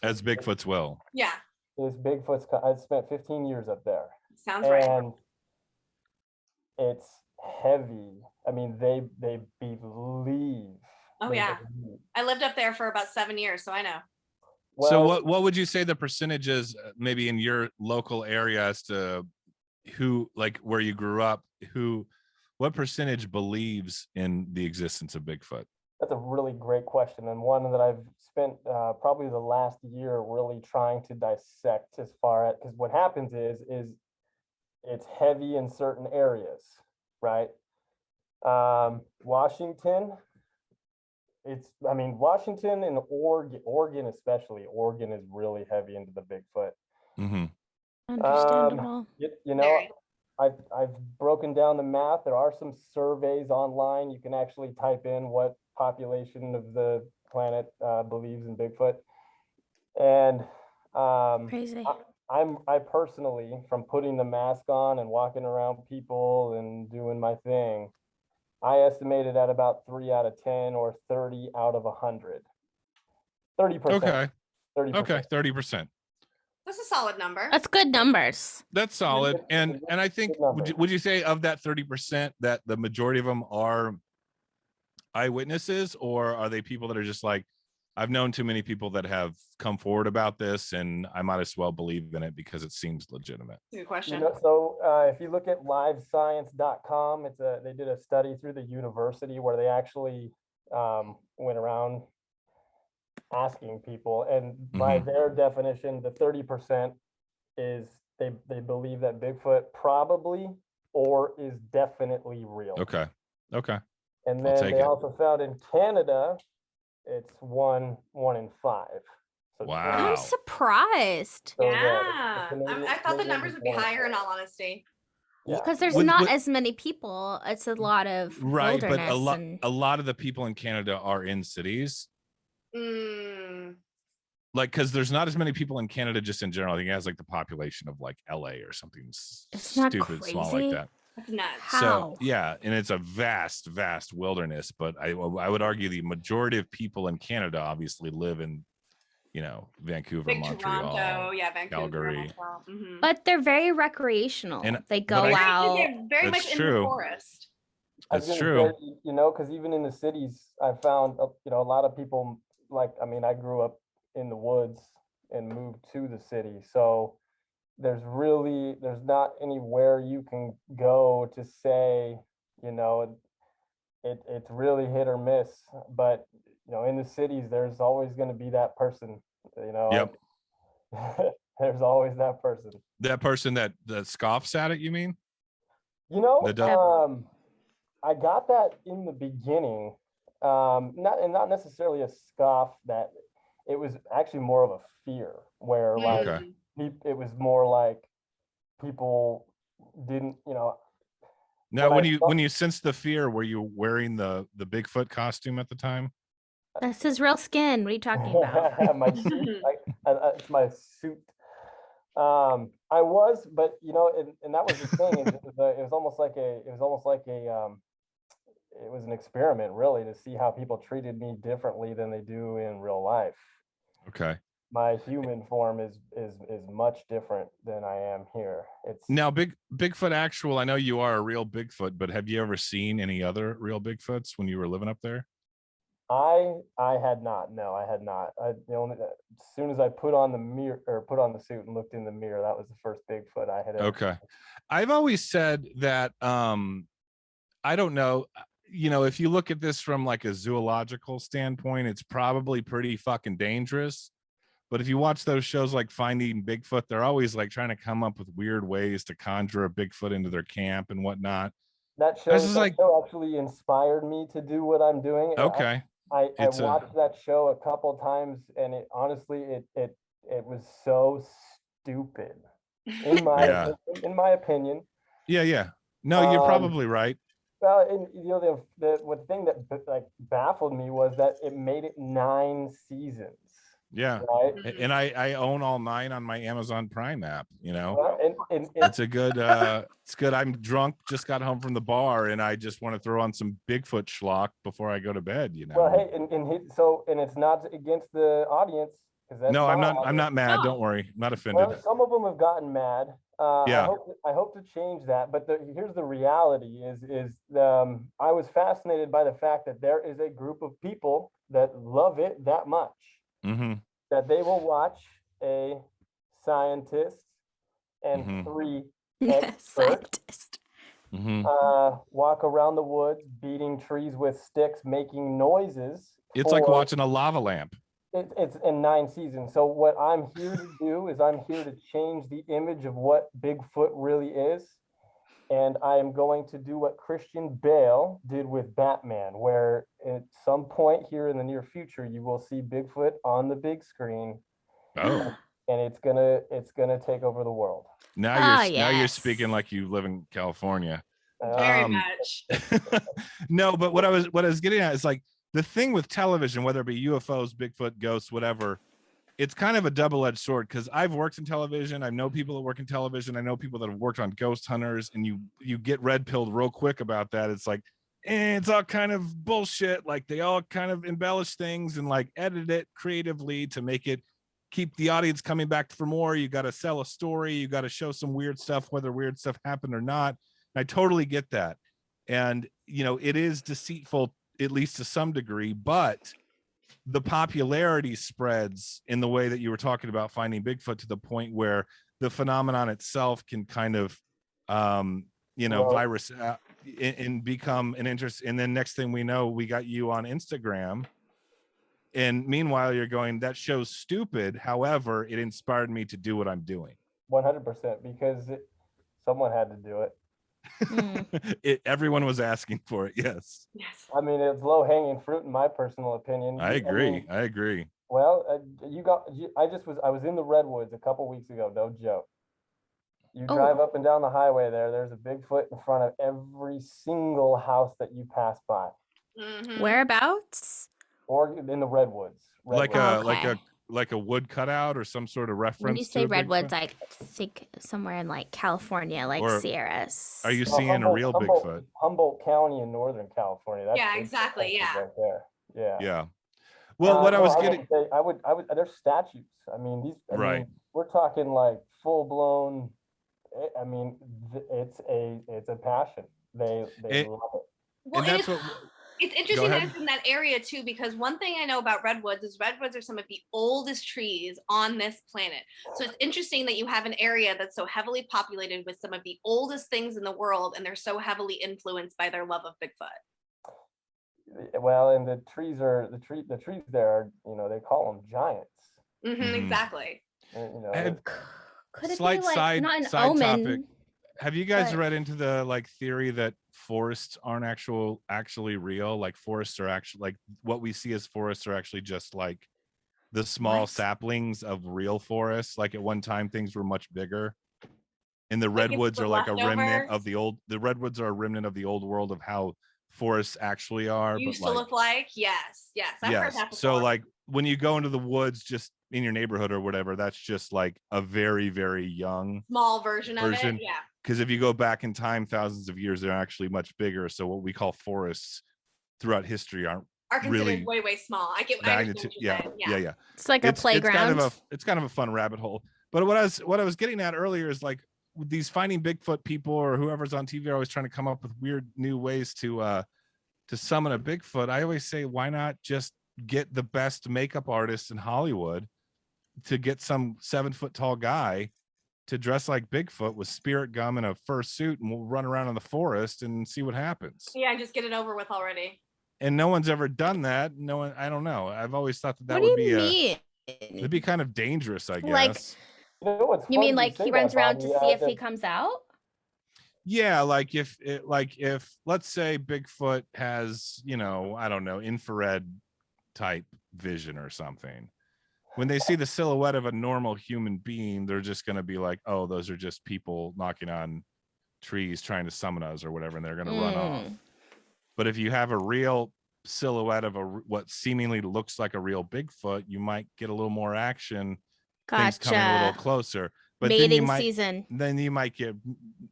As Bigfoot's will. Yeah. It's Bigfoot's. I spent 15 years up there. Sounds right. And it's heavy. I mean, they believe. Oh yeah. I lived up there for about 7 years, so I know. Well, so what would you say the percentage is, maybe in your local area, as to who, like where you grew up, what percentage believes in the existence of Bigfoot? That's a really great question, and one that I've spent probably the last year really trying to dissect, as far as, because what happens is it's heavy in certain areas, right? Washington, Washington and Oregon especially. Oregon is really heavy into the Bigfoot. Understandable. I've broken down the math. There are some surveys online. You can actually type in what population of the planet believes in Bigfoot. And Crazy. I personally, from putting the mask on and walking around people and doing my thing, I estimated at about 3 out of 10 or 30 out of 100. 30%. Okay. 30%. Okay, 30%. That's a solid number. That's good numbers. That's solid. And I think, would you say of that 30% that the majority of them are eyewitnesses, or are they people that are just like, I've known too many people that have come forward about this, and I might as well believe in it because it seems legitimate? Good question. So if you look at livescience.com, they did a study through the university where they actually went around asking people, and by their definition, the 30% is they believe that Bigfoot probably or is definitely real. Okay. And then they also found in Canada, it's one in 5. So wow. I'm surprised. So yeah. I thought the numbers would be higher, in all honesty. Because there's not as many people. It's a lot of right, but wilderness. a lot of the people in Canada are in cities. Like, because there's not as many people in Canada just in general. I think it has like the population of like LA or something stupid small like that. That's nuts. How? So yeah, and it's a vast wilderness, but I would argue the majority of people in Canada obviously live in, Vancouver, Big Montreal, Toronto, Vancouver, Calgary. But they're very recreational. And they go out. They're very much in the forest. That's true. Because even in the cities, I found a lot of people, I grew up in the woods and moved to the city, so there's not anywhere you can go to say, it's really hit or miss. But in the cities, there's always going to be that person. Yep. There's always that person. That person that scoffs at it, you mean? I got that in the beginning, not necessarily a scoff. That it was actually more of a fear, where it was more like people didn't, Now, when you sensed the fear, were you wearing the Bigfoot costume at the time? That's his real skin. What are you talking about? My suit, it's my suit. I was, but you know, and that was the thing. It was almost like it was an experiment, really, to see how people treated me differently than they do in real life. Okay. My human form is much different than I am here. It's now Bigfoot actual. I know you are a real Bigfoot, but have you ever seen any other real Bigfoots when you were living up there? I had not. No, I had not. As soon as I put on the suit and looked in the mirror, that was the first Bigfoot I had ever. Okay. I've always said that I don't know, you know, if you look at this from like a zoological standpoint, it's probably pretty fucking dangerous. But if you watch those shows like Finding Bigfoot, they're always like trying to come up with weird ways to conjure a Bigfoot into their camp and whatnot. That show actually inspired me to do what I'm doing. Okay. I watched that show a couple times, and it honestly it was so stupid in my opinion. Yeah. No, you're probably right. Well, and you know, the thing that like baffled me was that it made it 9 seasons. Yeah. Right. And I own all 9 on my Amazon Prime app, you know. Well, and it's a good it's good. I'm drunk, just got home from the bar, and I just want to throw on some Bigfoot schlock before I go to bed, you know. Well, hey, and it's not against the audience, because that's no, I'm not mad. Don't worry, I'm not offended. Well, some of them have gotten mad. Yeah. I hope to change that. But here's the reality: I was fascinated by the fact that there is a group of people that love it that much that they will watch a scientist and 3 experts walk around the woods, beating trees with sticks, making noises. It's like watching a lava lamp. It's in 9 seasons. So what I'm here to do is I'm here to change the image of what Bigfoot really is. And I am going to do what Christian Bale did with Batman, where at some point here in the near future, you will see Bigfoot on the big screen. Oh. And it's gonna take over the world. Now you're speaking like you live in California. Very much. No, but what I was getting at is like the thing with television, whether it be UFOs, Bigfoot, ghosts, whatever, it's kind of a double-edged sword, because I've worked in television. I know people that work in television. I know people that have worked on ghost hunters, and you get red-pilled real quick about that. It's like, it's all kind of bullshit. Like they all kind of embellish things and like edit it creatively to make it keep the audience coming back for more. You got to sell a story. You got to show some weird stuff, whether weird stuff happened or not. And I totally get that. And, you know, it is deceitful, at least to some degree, but the popularity spreads in the way that you were talking about Finding Bigfoot, to the point where the phenomenon itself can kind of, virus and become an interest. And then next thing we know, we got you on Instagram. And meanwhile, you're going, that show's stupid. However, it inspired me to do what I'm doing. 100%, because someone had to do it. Everyone was asking for it. Yes. I mean, it's low hanging fruit in my personal opinion. I agree. Well, I was in the Redwoods a couple weeks ago. No joke. You drive up and down the highway there's a Bigfoot in front of every single house that you pass by. Whereabouts? Or in the Redwoods. Like a wood cutout or some sort of reference. When you say Redwoods, I think somewhere in like California, like Sierras. Are you seeing a real Bigfoot? Humboldt County in Northern California. That's exactly. Yeah. Right there. Yeah. Well, what I was getting, I would. There's statues. I mean, we're talking like full blown. I mean, it's a passion. They love it. Well, and that's what. It's interesting that it's in that area too, because one thing I know about redwoods is redwoods are some of the oldest trees on this planet. So it's interesting that you have an area that's so heavily populated with some of the oldest things in the world, and they're so heavily influenced by their love of Bigfoot. Well, and the trees there are, they call them giants. Exactly. Could it slight be like side not an side omen? topic. Have you guys read into the like theory that forests aren't actually real? Like forests are actually, like what we see as forests are actually just like the small saplings of real forests. Like at one time things were much bigger. And the Like redwoods it's are like a remnant leftovers? of the redwoods are a remnant of the old world of how forests actually are. Used But to like, look like? Yes. I've heard yes. that So before. like when you go into the woods just in your neighborhood or whatever, that's just like a very, very young Small version of it. version. Yeah. Because if you go back in time thousands of years, they're actually much bigger. So what we call forests throughout history aren't Are considered really way, way small. I understand magnitude. what you're saying. Yeah. It's like a playground. It's kind of a fun rabbit hole. But what I was getting at earlier is like these finding Bigfoot people or whoever's on TV are always trying to come up with weird new ways to summon a Bigfoot. I always say, why not just get the best makeup artist in Hollywood to get some 7-foot tall guy to dress like Bigfoot with spirit gum and a fur suit, and we'll run around in the forest and see what happens. Yeah, just get it over with already. And no one's ever done that. No one, I don't know. I've always thought that What would do you be mean? it'd be kind of dangerous, I guess. Like, You know what's you mean funny like say he that, runs around to Bobby? see if that- he comes out? Yeah, like if let's say Bigfoot has, I don't know, infrared type vision or something. When they see the silhouette of a normal human being, they're just going to be like, oh, those are just people knocking on trees trying to summon us or whatever, and they're going to run off. But if you have a real silhouette of what seemingly looks like a real Bigfoot, you might get a little more action. Things coming a little closer. But Mating season. Then you might get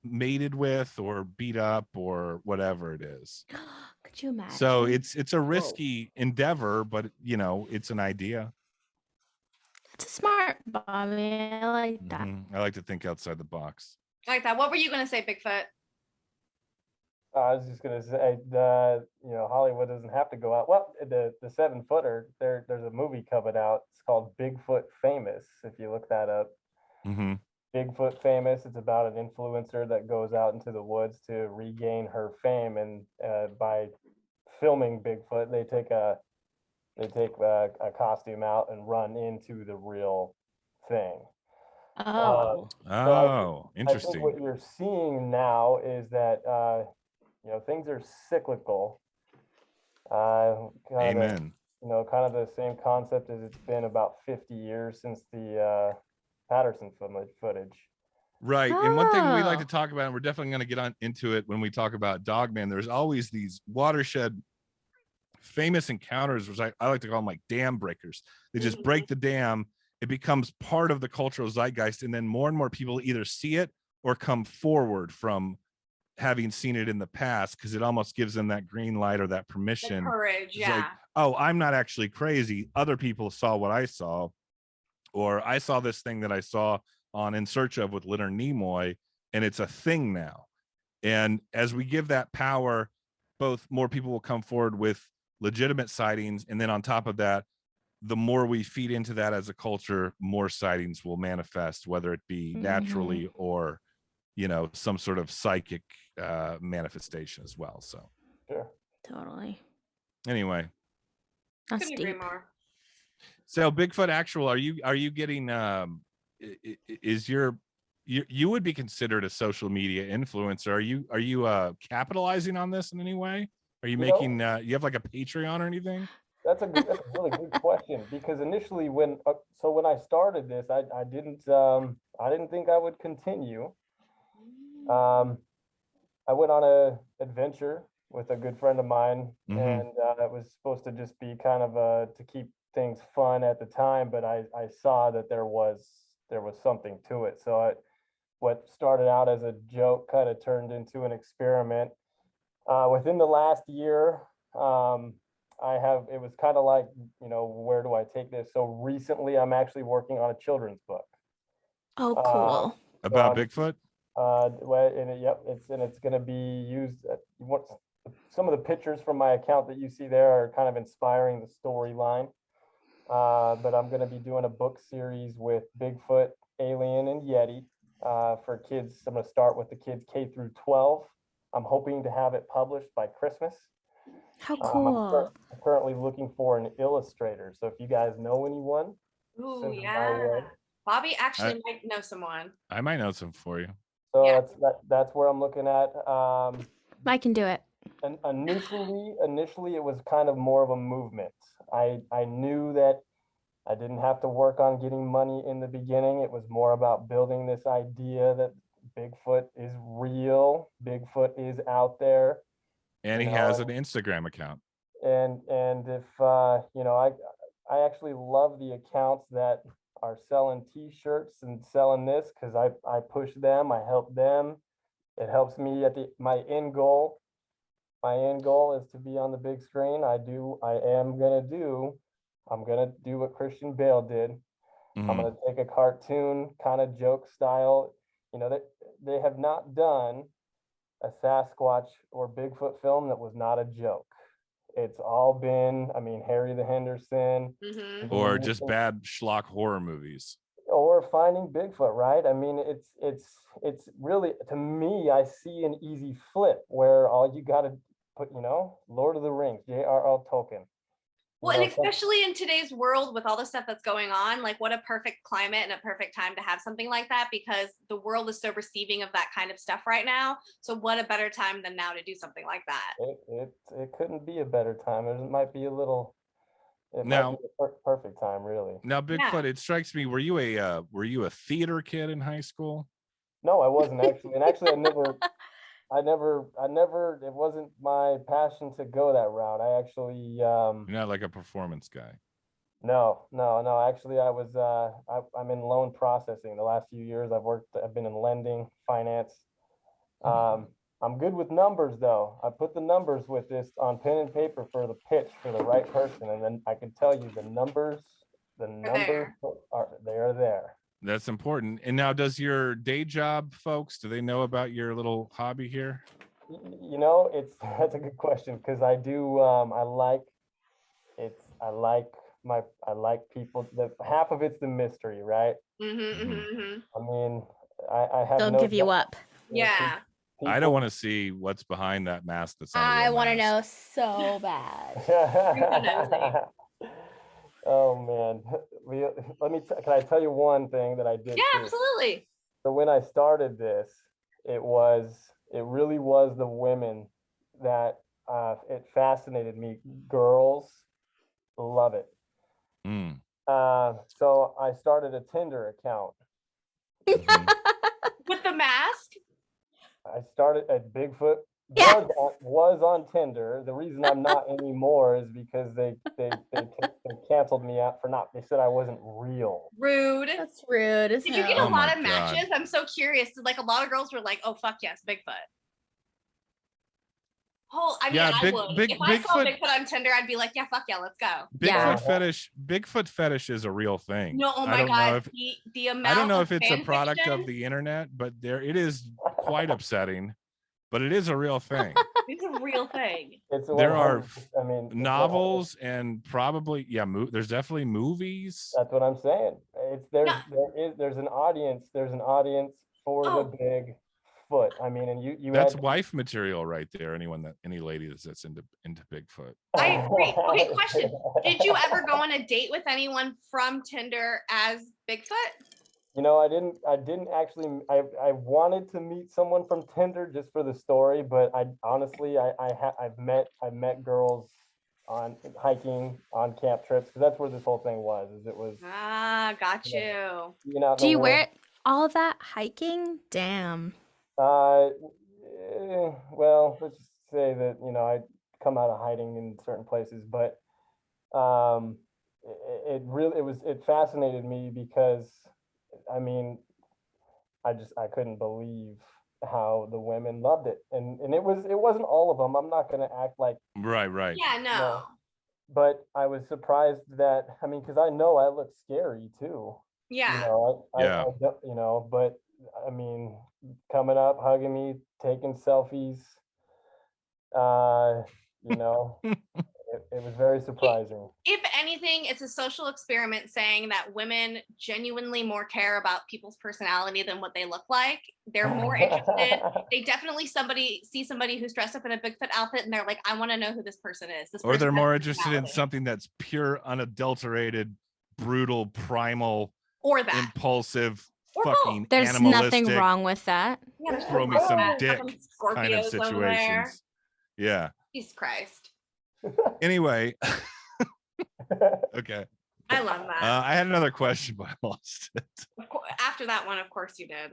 mated with or beat up or whatever it is. Could you imagine? So it's a risky endeavor, but it's an idea. That's smart, Bobby. I like that. I like to think outside the box. I like that. What were you going to say, Bigfoot? I was just gonna say, Hollywood doesn't have to go out. Well, the 7-footer, there's a movie coming out. It's called Bigfoot Famous. If you look that up, Bigfoot Famous. It's about an influencer that goes out into the woods to regain her fame, and by filming Bigfoot, they take a costume out and run into the real thing. Oh. Interesting. I think what you're seeing now is that things are cyclical. Amen. Kind of the same concept as it's been about 50 years since the Patterson footage. Right. And one thing we like to talk about, and we're definitely going to get into it when we talk about Dogman, there's always these watershed famous encounters, which I like to call them like dam breakers. They just break the dam. It becomes part of the cultural zeitgeist. And then more and more people either see it or come forward from having seen it in the past, because it almost gives them that green light or that permission. The courage, It's yeah. like, oh, I'm not actually crazy. Other people saw what I saw, or I saw this thing that I saw on In Search of with Leonard Nimoy, and it's a thing now. And as we give that power, both more people will come forward with legitimate sightings, and then on top of that, the more we feed into that as a culture, more sightings will manifest, whether it be naturally or some sort of psychic manifestation as well. So Sure. Totally. Anyway, That's Couldn't agree deep. more. so Bigfoot actual, are you getting is you would be considered a social media influencer? Are you capitalizing on this in any way? Are you making you have like a Patreon or anything? That's a really good question, because initially when I started this, I didn't think I would continue. I went on a adventure with a good friend of mine, and it was supposed to just be kind of to keep things fun at the time, but I saw that there was something to it. So what started out as a joke kind of turned into an experiment. Within the last year, it was kind of like, where do I take this? So recently I'm actually working on a children's book. Oh, cool. About Bigfoot? It's going to be used. Some of the pictures from my account that you see there are kind of inspiring the storyline. But I'm going to be doing a book series with Bigfoot, Alien, and Yeti for kids. I'm going to start with the kids K through 12. I'm hoping to have it published by Christmas. How cool. I'm currently looking for an illustrator. So if you guys know anyone, Ooh, yeah. Bobby actually might know someone. I might know some for you. So that's where I'm looking at. I can do it. And initially it was kind of more of a movement. I knew that I didn't have to work on getting money in the beginning. It was more about building this idea that Bigfoot is real. Bigfoot is out there. And he has an Instagram account. And if I actually love the accounts that are selling t-shirts and selling this, because I push them, I help them. It helps me at my end goal. My end goal is to be on the big screen. I'm gonna do what Christian Bale did. I'm gonna take a cartoon kind of joke style. They have not done a Sasquatch or Bigfoot film that was not a joke. It's all been, Harry the Henderson, or just bad schlock horror movies, or Finding Bigfoot, right? It's really, to me, I see an easy flip where all you got to put, Lord of the Rings, J.R.R. Tolkien. Well, and especially in today's world with all the stuff that's going on, like what a perfect climate and a perfect time to have something like that, because the world is so receiving of that kind of stuff right now. So what a better time than now to do something like that? It couldn't be a better time. It might be the perfect time, really. Now, Bigfoot, It strikes me, were you a theater kid in high school? No, I wasn't actually. And actually, I never, it wasn't my passion to go that route. I actually, You're not like a performance guy. No. Actually, I'm in loan processing. The last few years I've been in lending, finance. I'm good with numbers though. I put the numbers with this on pen and paper for the pitch for the right person. And then I can tell you the numbers are there. That's important. And now, does your day job folks, do they know about your little hobby here? That's a good question, because I do, I like people. Half of it's the mystery, right? I have Don't give you up. Yeah. I don't want to see what's behind that mask. I want to know so bad. Oh man, can I tell you one thing that I did? Yeah, absolutely. So when I started this, it really was the women that it fascinated me. Girls love it. So I started a Tinder account. With the mask? I started at Bigfoot. Yes. Was on Tinder. The reason I'm not anymore is because they canceled me out they said I wasn't real. Rude. That's rude. Did you get a lot of matches? I'm so curious. Like a lot of girls were like, "Oh fuck yes, Bigfoot." I would. If I saw Bigfoot on Tinder, I'd be like, "Yeah, fuck yeah, let's go." Bigfoot fetish is a real thing. No, oh my god, the amount. I don't know if it's a product of the internet, but it is quite upsetting. But it is a real thing. It's a real thing. There are novels and probably there's definitely movies. That's what I'm saying. There's an audience. There's an audience for the Bigfoot. And you that's wife material right there. Any lady that's into Bigfoot. I agree. Okay, question. Did you ever go on a date with anyone from Tinder as Bigfoot? I didn't actually. I wanted to meet someone from Tinder just for the story, but I've met girls on hiking, on camp trips, because that's where this whole thing was. Got you. Do you wear all of that hiking? Damn. Well, let's just say that I come out of hiding in certain places, but it fascinated me because. I couldn't believe how the women loved it, and it wasn't all of them. I'm not going to act like right. Yeah, no. But I was surprised that because I know I look scary too. Yeah. But coming up, hugging me, taking selfies. It was very surprising. If anything, it's a social experiment saying that women genuinely more care about people's personality than what they look like. They're more interested. They definitely see somebody who's dressed up in a Bigfoot outfit and they're like, I want to know who this person is. Or they're more interested in something that's pure, unadulterated, brutal, primal, or that impulsive, fucking there's animalistic. Nothing wrong with that. Yeah, throw me some dick kind of situations. Yeah. Jesus Christ. Anyway. Okay. I love that. I had another question, but I lost it. After that one, of course you did.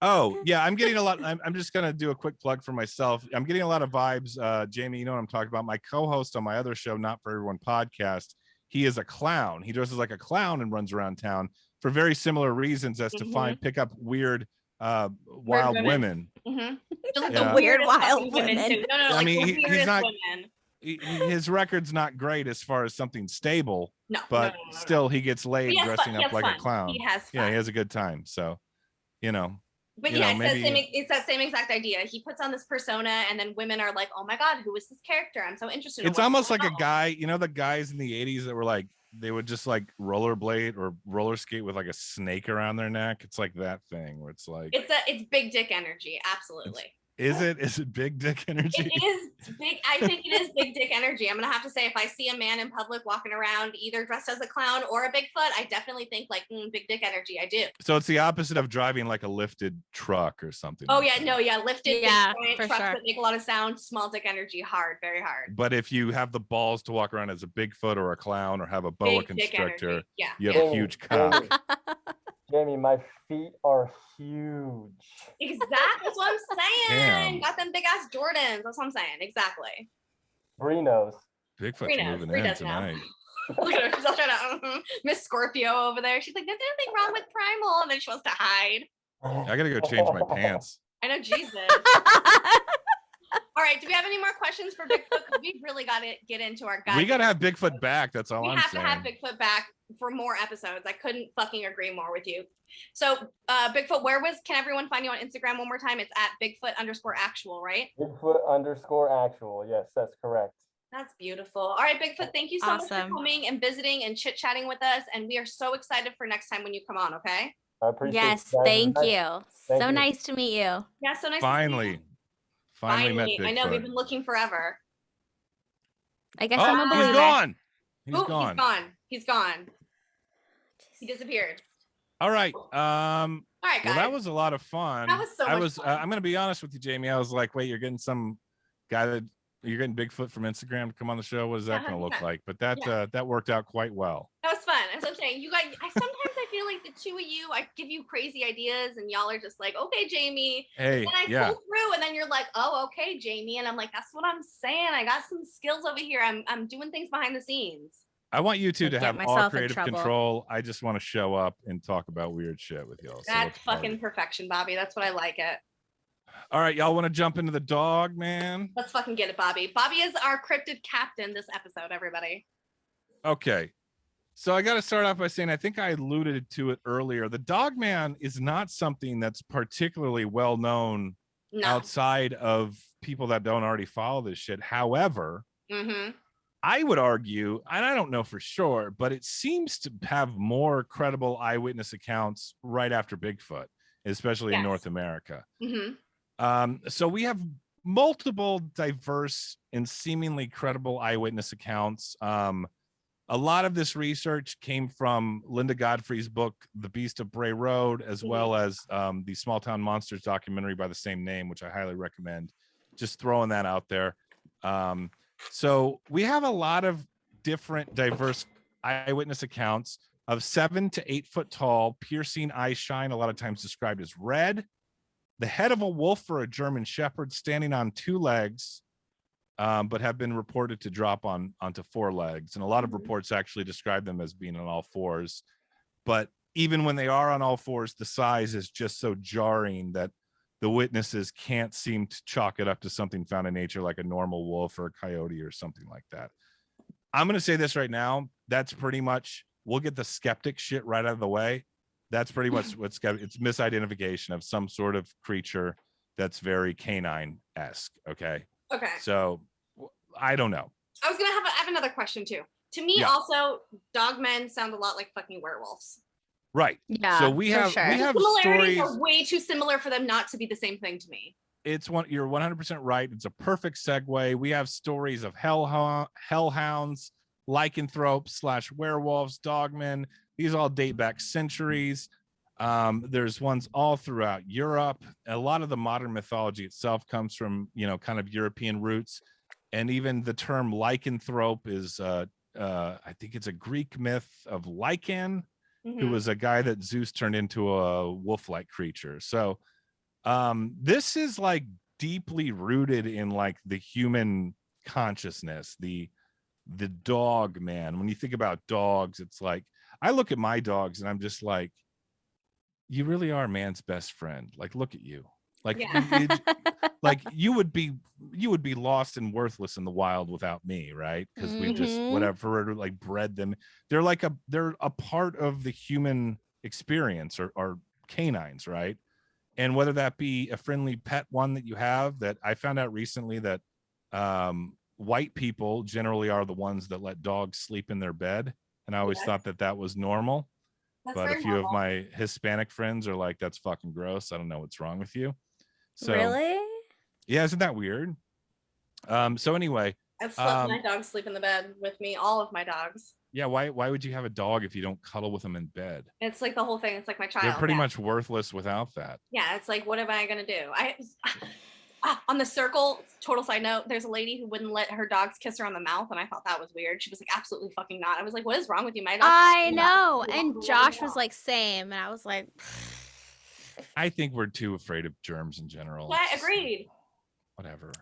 Oh, yeah, I'm getting a lot. I'm just going to do a quick plug for myself. I'm getting a lot of vibes. Jaimie, you know what I'm talking about. My co-host on my other show, Not For Everyone podcast, he is a clown. He dresses like a clown and runs around town for very similar reasons as to pick up weird wild women. Just The weird wild women. Too. No, I like mean, he's not. Women. His record's not great as far as something stable. No, but still, he gets laid dressing up like a clown. He has fun. Yeah, he has a good time. So, you know. But yeah, it's that same exact idea. He puts on this persona, and then women are like, "Oh my god, who is this character? I'm so interested." It's almost like a guy. You know, the guys in the '80s that were like, they would just like rollerblade or roller skate with like a snake around their neck. It's like that thing where it's like it's big dick energy. Absolutely. Is it big dick energy? It is big. I think it is big dick energy. I'm gonna have to say, if I see a man in public walking around either dressed as a clown or a Bigfoot, I definitely think like big dick energy. I do. So it's the opposite of driving like a lifted truck or something. Oh like yeah, that. no, yeah, lifted for trucks sure. that make a lot of sound. Small dick energy, hard, very hard. But if you have the balls to walk around as a Bigfoot or a clown or have a boa Big dick constrictor, energy. Yeah, you have a huge cock. Jaimie, my feet are huge. Exactly. That's what I'm saying. Damn. Got them big ass Jordans. That's what I'm saying. Exactly. Bri knows. Bigfoot's moving in tonight. Look at her. She's all trying to Miss Scorpio over there. She's like, there's nothing wrong with Primal. And then she wants to hide. I gotta go change my pants. I know, Jesus. All right. Do we have any more questions for Bigfoot? We really got to get into our guide. We gotta have Bigfoot back. That's all I'm saying. We have to have Bigfoot back for more episodes. I couldn't fucking agree more with you. So, Bigfoot, can everyone find you on Instagram one more time? It's at Bigfoot_actual, right? Bigfoot_actual. Yes, that's correct. That's beautiful. All right, Bigfoot, thank you so much for coming and visiting and chit-chatting with us. And we are so excited for next time when you come on, okay? I appreciate it. Yes, thank you. So nice to meet you. Yeah, so nice Finally. to meet you. Finally met Bigfoot. I know, we've been looking forever. I guess I'm a believer. He's gone. He's gone. He disappeared. All right. All right, guys. Well, that was a lot of fun. That was so much fun. I'm going to be honest with you, Jaimie. I was like, wait, you're getting some guy you're getting Bigfoot from Instagram to come on the show. What is that going to look like? But that worked out quite well. That was fun. As I'm saying, you guys, sometimes I feel like the two of you, I give you crazy ideas and y'all are just like, okay, Jaimie. Hey, and then I pull through and then you're like, oh, okay, Jaimie. And I'm like, that's what I'm saying. I got some skills over here. I'm doing things behind the scenes. I want you two to have all creative control. I just want to show up and talk about weird shit with y'all. That's fucking perfection, Bobby. That's what I like it. All right, y'all want to jump into the Dogman? Let's fucking get it, Bobby. Bobby is our cryptid captain this episode, everybody. Okay. So I got to start off by saying, I think I alluded to it earlier. The Dogman is not something that's particularly well known outside of people that don't already follow this shit. However, I would argue, and I don't know for sure, but it seems to have more credible eyewitness accounts right after Bigfoot, especially in North America. So we have multiple diverse and seemingly credible eyewitness accounts. A lot of this research came from Linda Godfrey's book, The Beast of Bray Road, as well as the Small Town Monsters documentary by the same name, which I highly recommend. Just throwing that out there. So we have a lot of different diverse eyewitness accounts of 7 to 8 foot tall, piercing eye shine, a lot of times described as red, the head of a wolf or a German shepherd standing on 2 legs, but have been reported to drop onto 4 legs. And a lot of reports actually describe them as being on all 4s. But even when they are on all 4s, the size is just so jarring that the witnesses can't seem to chalk it up to something found in nature, like a normal wolf or a coyote or something like that. I'm going to say this right now. That's pretty much, we'll get the skeptic shit right out of the way. That's pretty much it's misidentification of some sort of creature that's very canine-esque. Okay. So I don't know. I was going to have another question too. To me, also, dogmen sound a lot like fucking werewolves. Right. Yeah. So we have similarities stories are way too similar for them not to be the same thing to me. You're 100% right. It's a perfect segue. We have stories of hellhounds, lycanthropes / werewolves, dogmen. These all date back centuries. There's ones all throughout Europe. A lot of the modern mythology itself comes from, kind of European roots. And even the term lycanthrope is, I think it's a Greek myth of Lycan, who was a guy that Zeus turned into a wolf-like creature. So This is like deeply rooted in like the human consciousness, the dog man. When you think about dogs, it's like I look at my dogs and I'm just like, you really are man's best friend. Like, look at you. Like, Yeah. like you would be lost and worthless in the wild without me, right? Because we just Mhm. whatever like bred them. They're a part of the human experience, or canines, right? And whether that be a friendly pet one that you have, that I found out recently that white people generally are the ones that let dogs sleep in their bed, and I always Yes. thought that was normal. That's But a very few of normal. my Hispanic friends are like, that's fucking gross. I don't know what's wrong with you. So Really? yeah, isn't that weird? So anyway, I've slept my dogs sleep in the bed with me, all of my dogs. yeah, why would you have a dog if you don't cuddle with them in bed? It's like the whole thing. It's like my child. They're pretty yeah. much worthless without that. Yeah, it's like, what am I gonna do? On the circle, total side note, there's a lady who wouldn't let her dogs kiss her on the mouth, and I thought that was weird. She was like, absolutely fucking not. I was like, what is wrong with you? My dog. I know. And Josh was like, same. And I was like, I think we're too afraid of germs in general. Yeah, agreed. Whatever.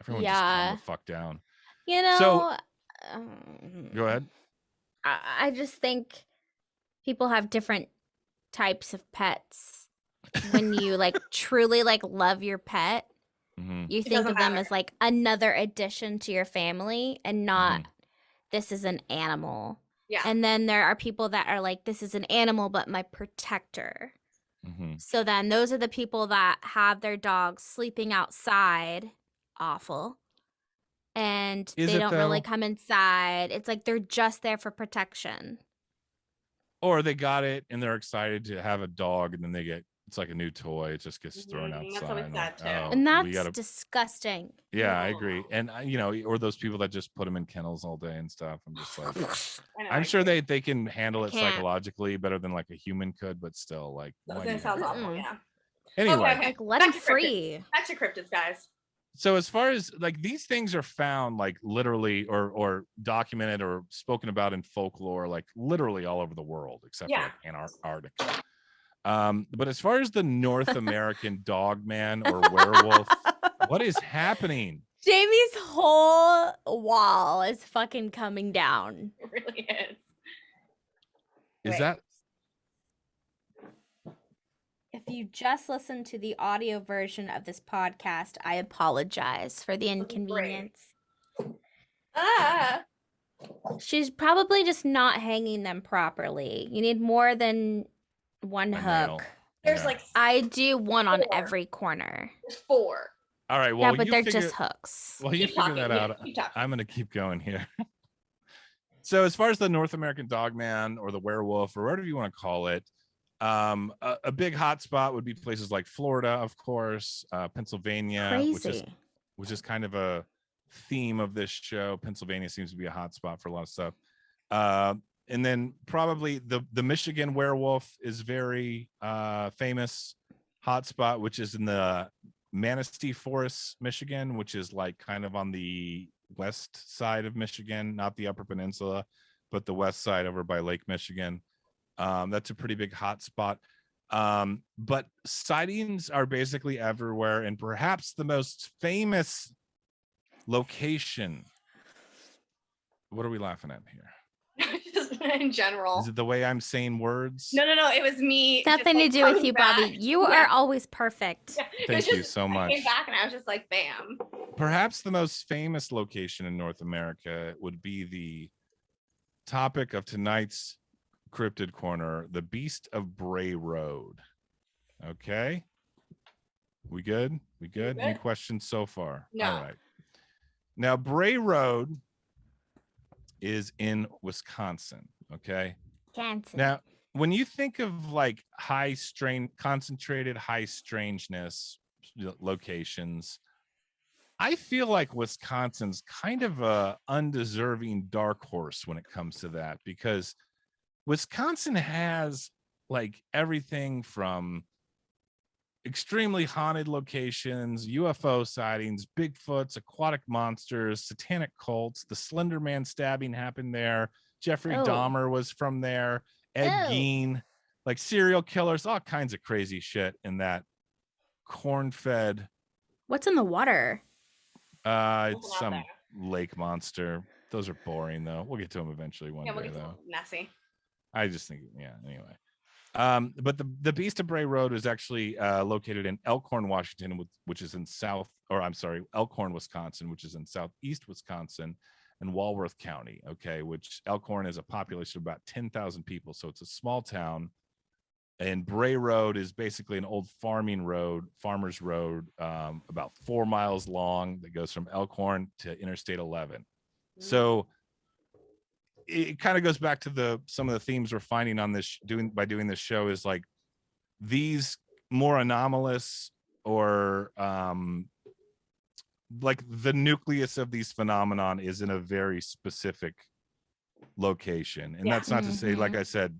Everyone just calm the fuck down. You know, So, go ahead. I just think people have different types of pets. When you like truly like love your pet, you think of them as like another addition to your family and not this is an animal. Yeah. And then there are people that are like, this is an animal, but my protector. So then those are the people that have their dogs sleeping outside. Awful. And they don't really come inside. It's like they're just there for protection. Or they got it and they're excited to have a dog, and then it's like a new toy. It just gets thrown outside. That's always sad too. And that's disgusting. Yeah, I agree. And or those people that just put them in kennels all day and stuff. I'm just like, I'm sure they can handle it psychologically better than like a human could, but still, like, that sounds awful. Yeah. Anyway, like let them free. Back to cryptids, guys. So as far as like these things are found like literally or documented or spoken about in folklore, like literally all over the world, except for like Antarctica. But as far as the North American Dogman or werewolf, what is happening? Jamie's whole wall is fucking coming down. It really is. Is that? If you just listened to the audio version of this podcast, I apologize for the inconvenience. She's probably just not hanging them properly. You need more than one hook. There's like I do one on every corner. There's 4. All right, well, yeah, but they're just hooks. Well, you figure that out. I'm gonna keep going here. So as far as the North American Dogman or the werewolf or whatever you want to call it, a big hot spot would be places like Florida, of course, Pennsylvania, which is kind of a theme of this show. Pennsylvania seems to be a hot spot for a lot of stuff. And then probably the Michigan werewolf is very famous hotspot, which is in the Manistee Forest, Michigan, which is like kind of on the west side of Michigan, not the Upper Peninsula, but the west side over by Lake Michigan. That's a pretty big hotspot. But sightings are basically everywhere, and perhaps the most famous location. What are we laughing at here? In general. Is it the way I'm saying words? No. It was me. Nothing to do with you, Bobby. You are always perfect. Yeah. Thank you so much. I came back and I was just like, bam. Perhaps the most famous location in North America would be the topic of tonight's Cryptid Corner, the Beast of Bray Road. Okay. We good? Any questions so far? No. All right. Now, Bray Road is in Wisconsin. Okay. Wisconsin. Now, when you think of like concentrated high strangeness locations, I feel like Wisconsin's kind of a undeserving dark horse when it comes to that, because Wisconsin has like everything from extremely haunted locations, UFO sightings, Bigfoots, aquatic monsters, satanic cults. The Slender Man stabbing happened there. Jeffrey Dahmer was from there. Ed Gein, like serial killers, all kinds of crazy shit in that corn-fed. What's in the water? It's Nothing out some there. lake monster. Those are boring though. We'll get to them eventually one Yeah, we'll day get to though. Nessie. I just think, yeah. Anyway, but the Beast of Bray Road is actually located in Elkhorn, Washington, which is in Elkhorn, Wisconsin, which is in southeast Wisconsin, and Walworth County. Okay, which Elkhorn is a population of about 10,000 people, so it's a small town. And Bray Road is basically an old farmer's road, about 4 miles long, that goes from Elkhorn to Interstate 11. So it kind of goes back to some of the themes we're finding on this doing this show is like these more anomalous or like the nucleus of these phenomenon is in a very specific location. And that's not to say, like I said,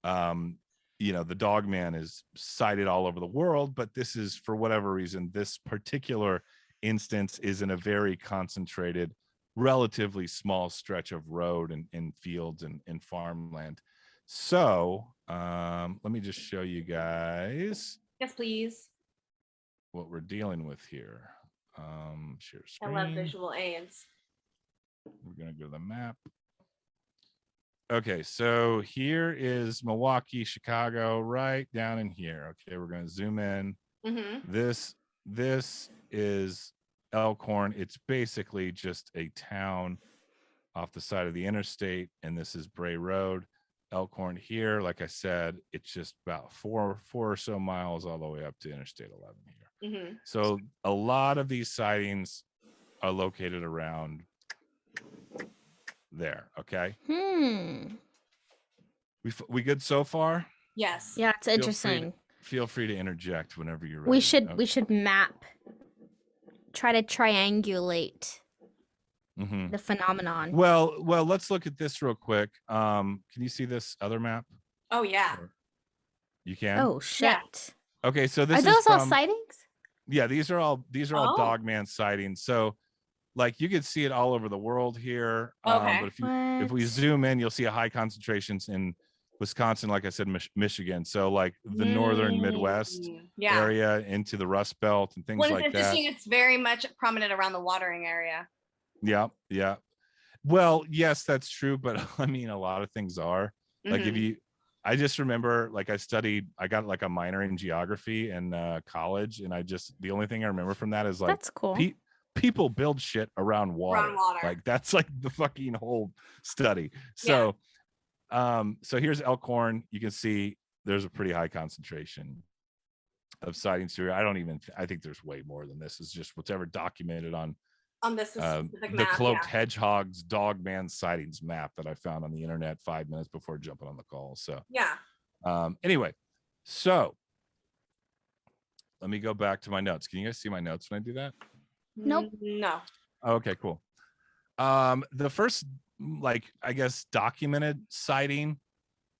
the Dogman is sighted all over the world, but this is, for whatever reason, this particular instance is in a very concentrated, relatively small stretch of road and fields and farmland. So let me just show you guys. Yes, please. What we're dealing with here. Share screen. I love visual aids. We're gonna go to the map. Okay, so here is Milwaukee, Chicago, right down in here. Okay, we're gonna zoom in. This is Elkhorn. It's basically just a town off the side of the interstate, and this is Bray Road. Elkhorn here, like I said, it's just about four or so miles all the way up to Interstate 11 here. So a lot of these sightings are located around there. Okay. We good so far? Yes. Yeah, it's interesting. Feel free to interject whenever you're ready. We should try to triangulate the phenomenon. Well, let's look at this real quick. Can you see this other map? Oh yeah. You can? Oh shit. Yeah. Okay, so this are those all sightings? Yeah, these are all Dogman sightings. So like you could see it all over the world here. Okay. But if we zoom in, you'll see a high concentrations in Wisconsin, like I said, Michigan. So like the northern Midwest area into the Rust Belt and things like that. It's interesting, it's very much prominent around the watering area. Yeah. Well, yes, that's true. But I mean, a lot of things are like I just remember like I got like a minor in geography in college. And the only thing I remember from that is like, that's cool. People build shit around water. Like that's like the fucking whole study. So, so here's Elkhorn. You can see there's a pretty high concentration of sightings here. I think there's way more than this. It's just what's ever documented on this specific the map, Cloaked Hedgehog's Dogman sightings map that I found on the internet 5 minutes before jumping on the call. So anyway, so let me go back to my notes. Can you guys see my notes when I do that? Nope. No. Okay, cool. The first, like, I guess, documented sighting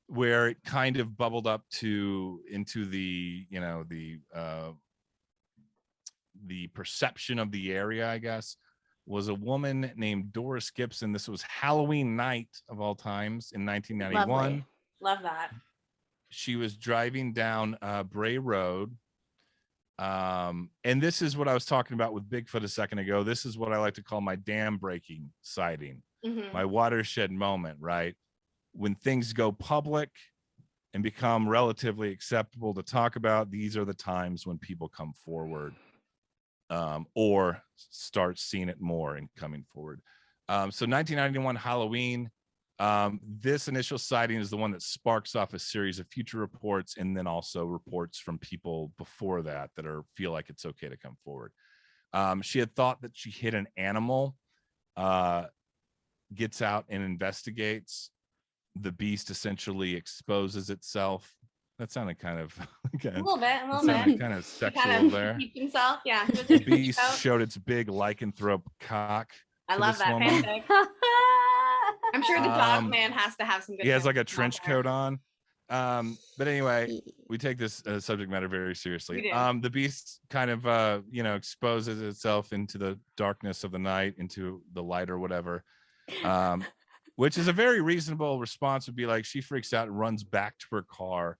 where it kind of bubbled up into the, the perception of the area, I guess, was a woman named Doris Gibson. This was Halloween night of all times in 1991. Lovely. Love that. She was driving down Bray Road. And this is what I was talking about with Bigfoot a second ago. This is what I like to call my dam breaking sighting, my watershed moment, right? When things go public and become relatively acceptable to talk about, these are the times when people come forward or start seeing it more and coming forward. So 1991 Halloween, this initial sighting is the one that sparks off a series of future reports and then also reports from people before that feel like it's okay to come forward. She had thought that she hit an animal, gets out and investigates. The beast essentially exposes itself. That sounded kind of a little bit kind of sexual there. Keep himself, yeah. The beast showed its big lycanthrope cock. I love that fanfic. I'm sure the Dogman has to have some good. He has like a trench coat on. But anyway, we take this subject matter very seriously. The beast kind of exposes itself into the darkness of the night, into the light or whatever. Which is a very reasonable response, would be like she freaks out and runs back to her car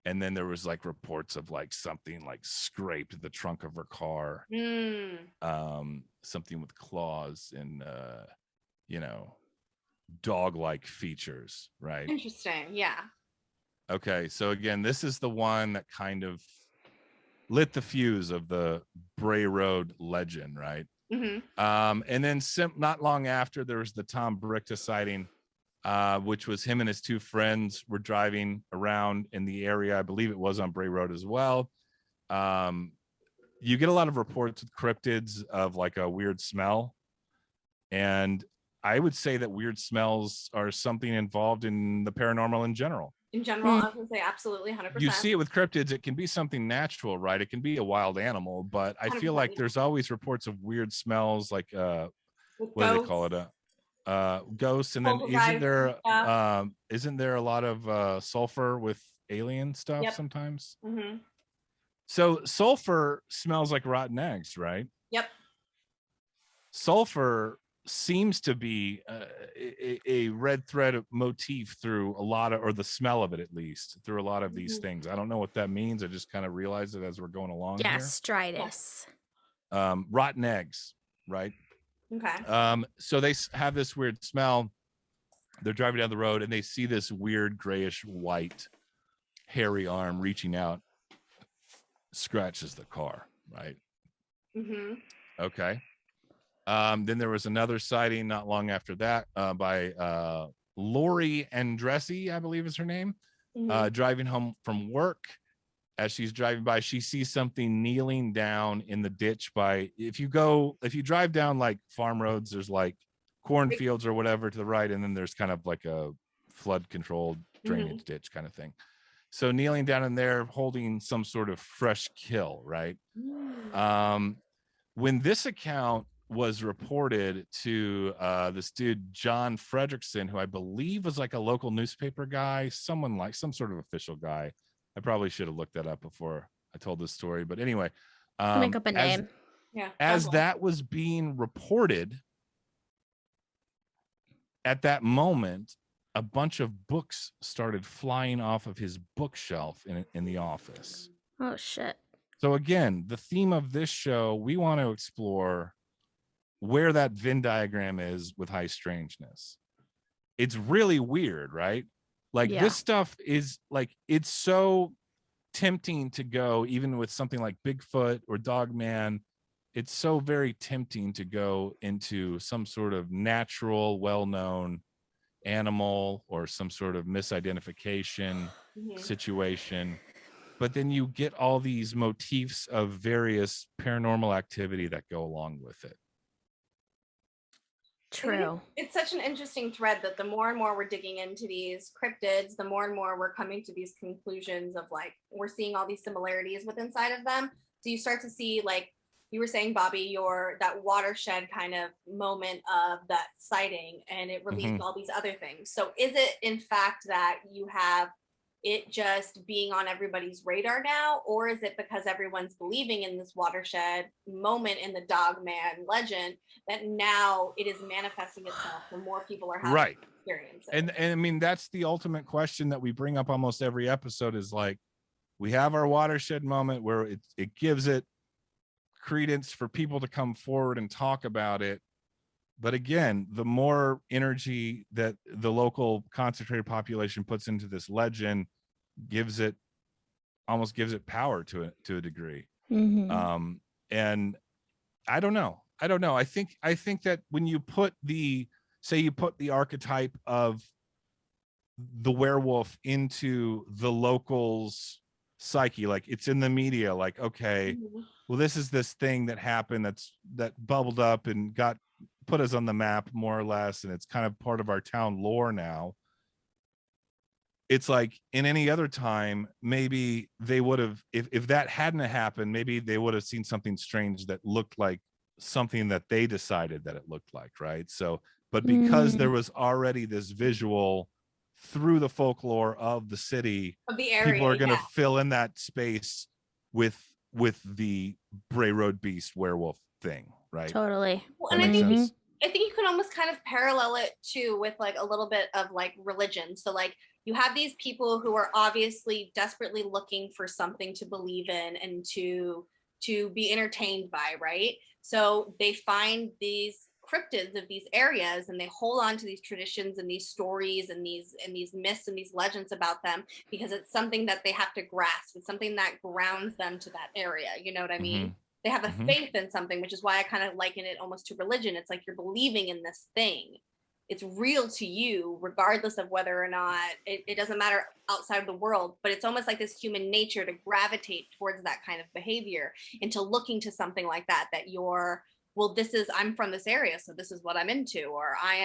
And then there was like reports of like something like scraped the trunk of her car, something with claws and you know, dog-like features, right? Interesting. Yeah. Okay, so again, this is the one that kind of lit the fuse of the Bray Road legend, right? And then not long after, there was the Tom Brickta sighting, which was him and his two friends were driving around in the area. I believe it was on Bray Road as well. You get a lot of reports with cryptids of like a weird smell. And I would say that weird smells are something involved in the paranormal in general. In general, I was going to say absolutely 100%. You see it with cryptids, it can be something natural, right? It can be a wild animal, but I feel like there's always reports of weird smells, like what do they call it? Ghosts. And then isn't there a lot of sulfur with alien stuff sometimes? So sulfur smells like rotten eggs, right? Yep. Sulfur seems to be a red thread motif through a lot of, or the smell of it at least, through a lot of these things. I don't know what that means. I just kind of realized it as we're going along here. Stridus. Rotten eggs, right? Okay. So they have this weird smell. They're driving down the road and they see this weird grayish white hairy arm reaching out, scratches the car, right? Okay. Then there was another sighting not long after that by Lori Andressi, I believe is her name, driving home from work. As she's driving by, she sees something kneeling down in the ditch by, if you drive down like farm roads, there's like cornfields or whatever to the right, and then there's kind of like a flood controlled drainage ditch kind of thing. So kneeling down in there holding some sort of fresh kill, right? When this account was reported to this dude John Fredrickson, who I believe was like a local newspaper guy, someone like some sort of official guy. I probably should have looked that up before I told this story, but anyway, make up a name. As that was being reported, at that moment, a bunch of books started flying off of his bookshelf in the office. Oh shit. So again, the theme of this show, we want to explore where that Venn diagram is with high strangeness. It's really weird, right? Like this stuff is like, it's so tempting to go, even with something like Bigfoot or Dogman. It's so very tempting to go into some sort of natural, well-known animal or some sort of misidentification situation. But then you get all these motifs of various paranormal activity that go along with it. True. It's such an interesting thread that the more and more we're digging into these cryptids, the more and more we're coming to these conclusions of like, we're seeing all these similarities with inside of them. So you start to see, like you were saying, Bobby, that watershed kind of moment of that sighting, and it released all these other things. So is it in fact that you have it just being on everybody's radar now, or is it because everyone's believing in this watershed moment in the Dogman legend that now it is manifesting itself and more people are having experiences? And I mean, that's the ultimate question that we bring up almost every episode, is like, we have our watershed moment where it gives it credence for people to come forward and talk about it. But again, the more energy that the local concentrated population puts into this legend almost gives it power to a degree. And I don't know. I think that when you put the archetype of the werewolf into the locals' psyche, like it's in the media, like, okay, well, this is this thing that happened that bubbled up and put us on the map more or less, and it's kind of part of our town lore now. It's like in any other time, maybe they would have, if that hadn't happened, maybe they would have seen something strange that looked like something that they decided that it looked like, right? So, but because there was already this visual through the folklore of the city, of the area, people are going to fill in that space with the Bray Road Beast werewolf thing, right? Totally. Well, and I think you can almost kind of parallel it too with like a little bit of like religion. So like you have these people who are obviously desperately looking for something to believe in and to be entertained by, right? So they find these cryptids of these areas and they hold on to these traditions and these stories and these myths and these legends about them because it's something that they have to grasp. It's something that grounds them to that area. You know what I mean? They have a faith in something, which is why I kind of liken it almost to religion. It's like you're believing in this thing. It's real to you, regardless of whether or not it doesn't matter outside of the world, but it's almost like this human nature to gravitate towards that kind of behavior and to looking to something like that, that you're, well, I'm from this area, so this is what I'm into, or I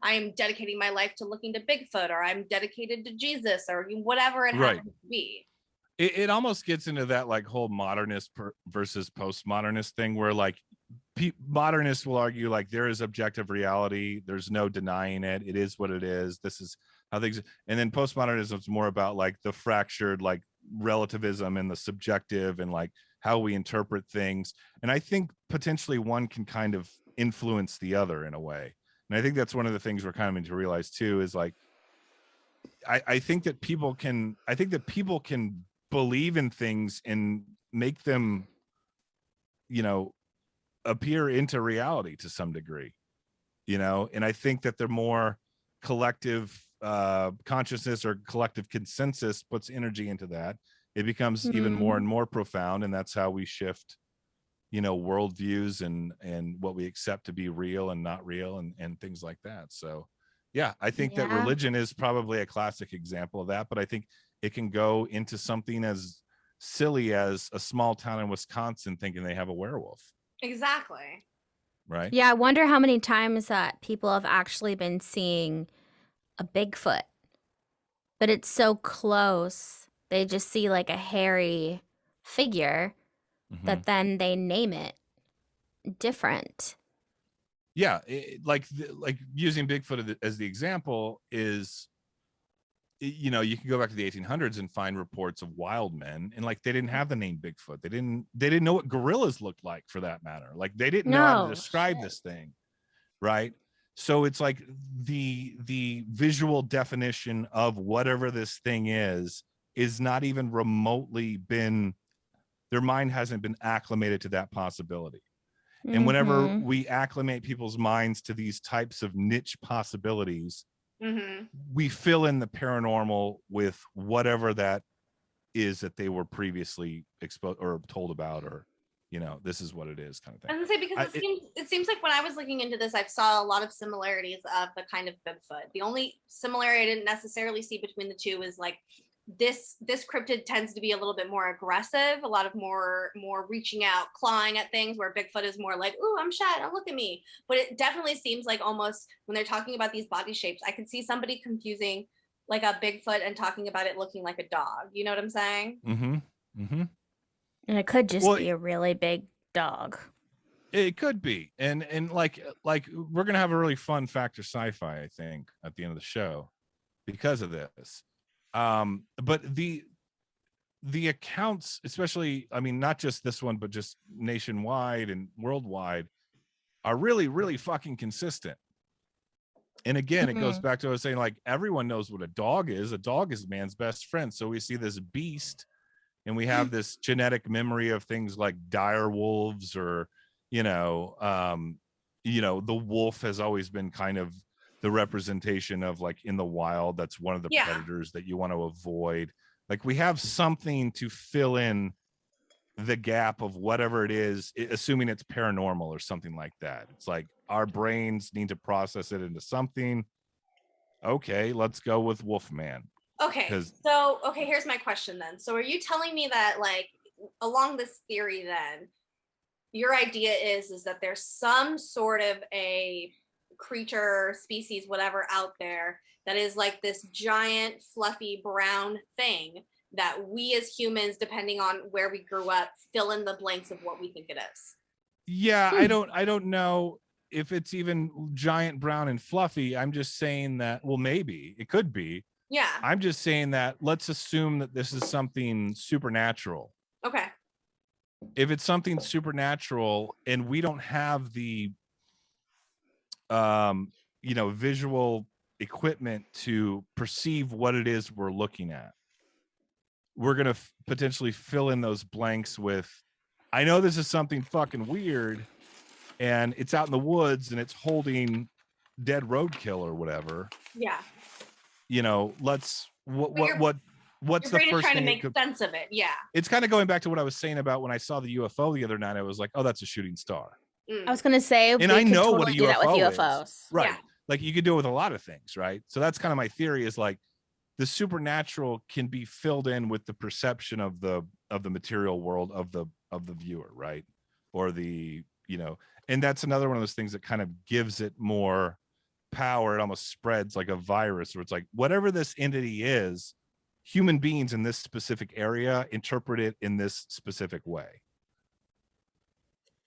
am dedicating my life to looking to Bigfoot, or I'm dedicated to Jesus, or whatever it happens to be. It almost gets into that like whole modernist versus postmodernist thing where like modernists will argue like there is objective reality, there's no denying it, it is what it is, this is how things, and then postmodernism is more about like the fractured like relativism and the subjective and like how we interpret things. And I think potentially one can kind of influence the other in a way. And I think that's one of the things we're coming to realize too, is like I think that people can believe in things and make them, you know, appear into reality to some degree, you know. And I think that they're more collective consciousness or collective consensus puts energy into that, it becomes even more and more profound, and that's how we shift, you know, worldviews and what we accept to be real and not real and things like that. So yeah, I think that religion is probably a classic example of that, but I think it can go into something as silly as a small town in Wisconsin thinking they have a werewolf. Exactly. Right. Yeah, I wonder how many times that people have actually been seeing a Bigfoot, but it's so close. They just see like a hairy figure that then they name it different. Yeah, like using Bigfoot as the example is, you know, you can go back to the 1800s and find reports of wild men, and like they didn't have the name Bigfoot. They didn't know what gorillas looked like, for that matter. Like they didn't know how to describe this thing, right? So it's like the visual definition of whatever this thing is not even remotely been, their mind hasn't been acclimated to that possibility. And whenever we acclimate people's minds to these types of niche possibilities, we fill in the paranormal with whatever that is that they were previously exposed or told about, or, you know, this is what it is kind of thing. I was gonna say, because it seems like when I was looking into this, I saw a lot of similarities of the kind of Bigfoot. The only similarity I didn't necessarily see between the two is like this cryptid tends to be a little bit more aggressive, a lot of more reaching out, clawing at things, where Bigfoot is more like, ooh, I'm shy, don't look at me. But it definitely seems like almost when they're talking about these body shapes, I could see somebody confusing like a Bigfoot and talking about it looking like a dog. You know what I'm saying? And it could just be a really big dog. It could be. And like we're gonna have a really fun Factor Sci-Fi, I think, at the end of the show because of this. But the accounts, especially, I mean, not just this one, but just nationwide and worldwide, are really, really fucking consistent. And again, it goes back to what I was saying, like everyone knows what a dog is. A dog is man's best friend. So we see this beast and we have this genetic memory of things like dire wolves, or, you know, the wolf has always been kind of the representation of like in the wild, that's one of the predators that you want to avoid. Like we have something to fill in the gap of whatever it is, assuming it's paranormal or something like that. It's like our brains need to process it into something. Okay, let's go with Wolfman. Okay, so here's my question then. So are you telling me that like along this theory then, your idea is that there's some sort of a creature, species, whatever out there that is like this giant fluffy brown thing that we as humans, depending on where we grew up, fill in the blanks of what we think it is? Yeah, I don't know if it's even giant, brown, and fluffy. I'm just saying that, well, maybe it could be. Yeah. I'm just saying that let's assume that this is something supernatural. Okay. If it's something supernatural and we don't have the visual equipment to perceive what it is we're looking at. We're going to potentially fill in those blanks with, I know this is something fucking weird and it's out in the woods and it's holding dead roadkill or whatever. Yeah. You know, what's Your the brain is first trying to thing make sense of it. Yeah. It's kind of going back to what I was saying about when I saw the UFO the other night. I was like, oh, that's a shooting star. I was gonna say, and I know totally what a do that with UFO UFOs. is. Right. Yeah. Like you could do it with a lot of things, right? So that's kind of my theory, is like the supernatural can be filled in with the perception of the material world of the viewer, right? Or the, you know, and that's another one of those things that kind of gives it more power. It almost spreads like a virus, where it's like, whatever this entity is, human beings in this specific area interpret it in this specific way.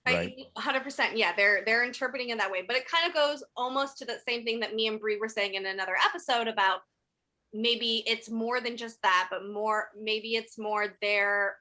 Right. 100%. Yeah, they're interpreting it that way. But it kind of goes almost to that same thing that me and Bri were saying in another episode about maybe it's more than just that, but maybe it's more their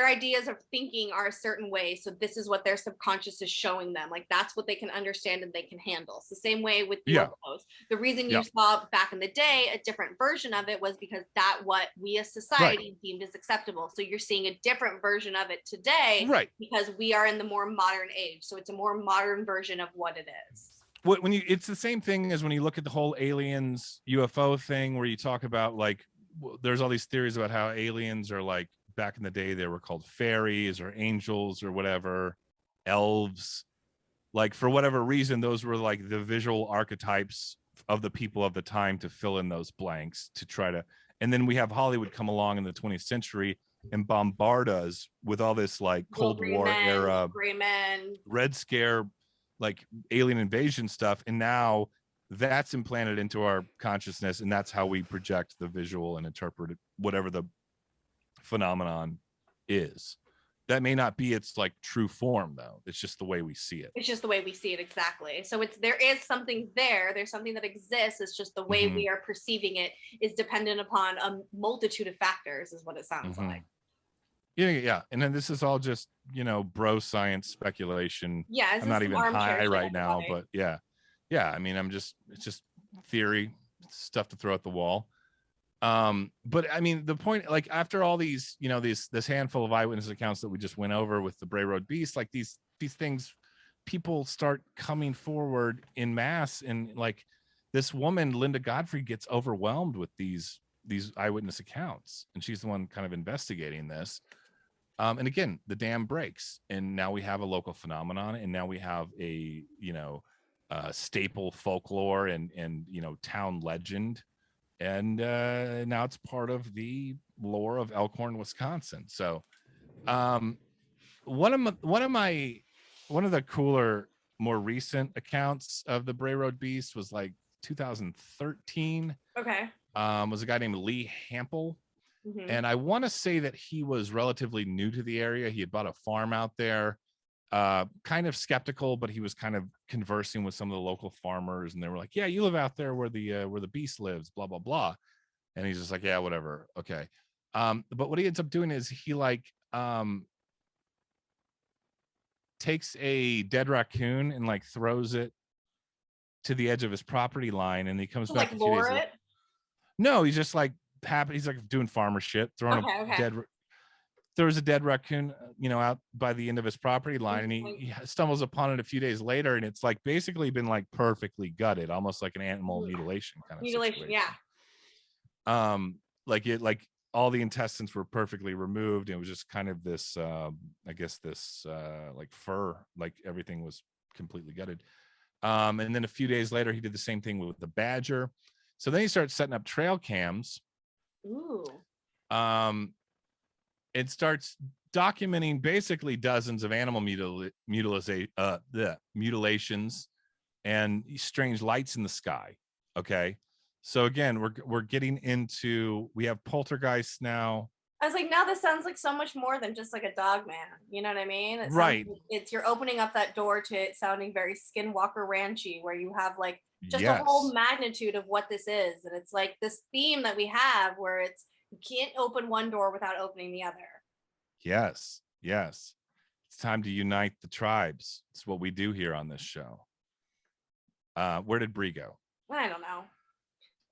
ideas of thinking are a certain way. So this is what their subconscious is showing them. Like that's what they can understand and they can handle. It's the same way with UFOs. The reason you saw back in the day a different version of it was because that what we as society deemed as acceptable. So you're seeing a different version of it today, right? Because we are in the more modern age. So it's a more modern version of what it is. When it's the same thing as when you look at the whole aliens UFO thing, where you talk about like, there's all these theories about how aliens are like, back in the day they were called fairies or angels or whatever, elves. Like for whatever reason, those were like the visual archetypes of the people of the time to fill in those blanks to try to. And then we have Hollywood come along in the 20th century and bombard us with all this like Cold War era, Red Scare, like alien invasion stuff. And now that's implanted into our consciousness, and that's how we project the visual and interpret it, whatever the phenomenon is. That may not be its like true form, though. It's just the way we see it. It's just the way we see it, exactly. So there is something there's something that exists. It's just the way we are perceiving it is dependent upon a multitude of factors, is what it sounds like. Yeah. And then this is all just, you know, bro science speculation. Yeah, I'm not even high right now, but yeah. I mean, it's just theory, stuff to throw at the wall. But I mean, the point, like after all these, you know, this handful of eyewitness accounts that we just went over with the Bray Road Beast, like these things, people start coming forward in mass, and like this woman, Linda Godfrey, gets overwhelmed with these eyewitness accounts, and she's the one kind of investigating this. And again, the dam breaks, and now we have a local phenomenon, and now we have a, you know, staple folklore and you know, town legend. And now it's part of the lore of Elkhorn, Wisconsin. So one of the cooler, more recent accounts of the Bray Road Beast was like 2013. Okay. Was a guy named Lee Hampel. And I want to say that he was relatively new to the area. He had bought a farm out there, kind of skeptical, but he was kind of conversing with some of the local farmers, and they were like, yeah, you live out there where the beast lives, blah, blah, blah. And he's just like, yeah, whatever. Okay. But what he ends up doing is he like takes a dead raccoon and like throws it to the edge of his property line, and he comes back like lure it? No, he's just like happy. He's like doing farmer shit, throwing there was a dead raccoon, you know, out by the end of his property line, and he stumbles upon it a few days later, and it's like basically been like perfectly gutted, almost like an animal mutilation kind of situation. Like all the intestines were perfectly removed, and it was just kind of this I guess this like fur, like everything was completely gutted. And then a few days later he did the same thing with the badger. So then he starts setting up trail cams. It starts documenting basically dozens of animal mutilations and strange lights in the sky. Okay. So again, we're getting into, we have poltergeists now. I was like, now this sounds like so much more than just like a Dogman. You know what I mean? Right. You're opening up that door to it sounding very Skinwalker Ranchy, where you have like just a whole magnitude of what this is. And it's like this theme that we have where it's, you can't open one door without opening the other. Yes. It's time to unite the tribes. It's what we do here on this show. Where did Bri go? I don't know.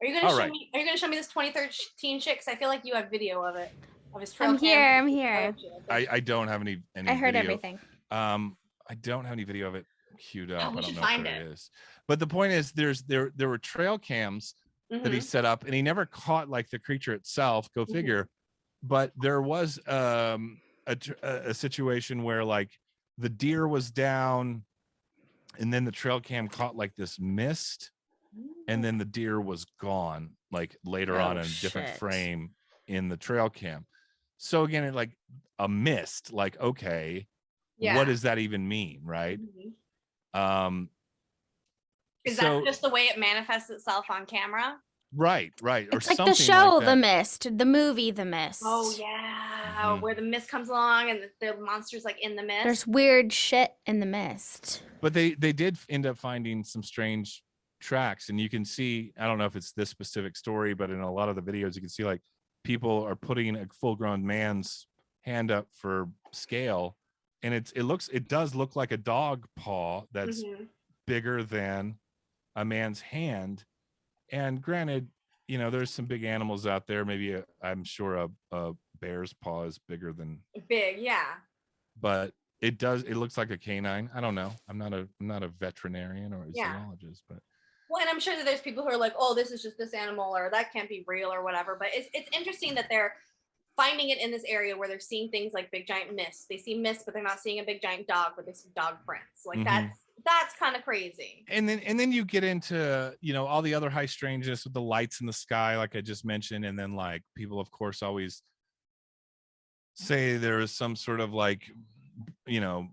Are you gonna All show right. me? Are you gonna show me this 2013 shit? Because I feel like you have video of it, of his trail I'm cam. here. I'm here. I don't have any I heard video. everything. I don't have any video of it queued up. we I don't should know find where it. it is. But the point is, there were trail cams that he set up, and he never caught like the creature itself. Go figure. But there was a situation where like the deer was down, and then the trail cam caught like this mist, and then the deer was gone like later on in a different frame in the trail cam. So again, it like a mist, like, okay, what does that even mean, right? Is that just the way it manifests itself on camera? Right. It's like the show, like The Mist, the movie, The Mist. Oh yeah, where the mist comes along and the monster's like in the mist. There's weird shit in the mist. But they did end up finding some strange tracks, and you can see, I don't know if it's this specific story, but in a lot of the videos you can see like people are putting a full-grown man's hand up for scale, and it does look like a dog paw that's bigger than a man's hand. And granted, you know, there's some big animals out there. Maybe I'm sure a bear's paw is bigger than but it looks like a canine. I don't know. I'm not a veterinarian or a zoologist, but well, and I'm sure that there's people who are like, oh, this is just this animal, or that can't be real, or whatever. But it's interesting that they're finding it in this area where they're seeing things like big giant mist. They see mist, but they're not seeing a big giant dog, but they see dog prints. Like that's kind of crazy. And then you get into, you know, all the other high strangeness with the lights in the sky, like I just mentioned, and then like people, of course, always say there is some sort of like, you know,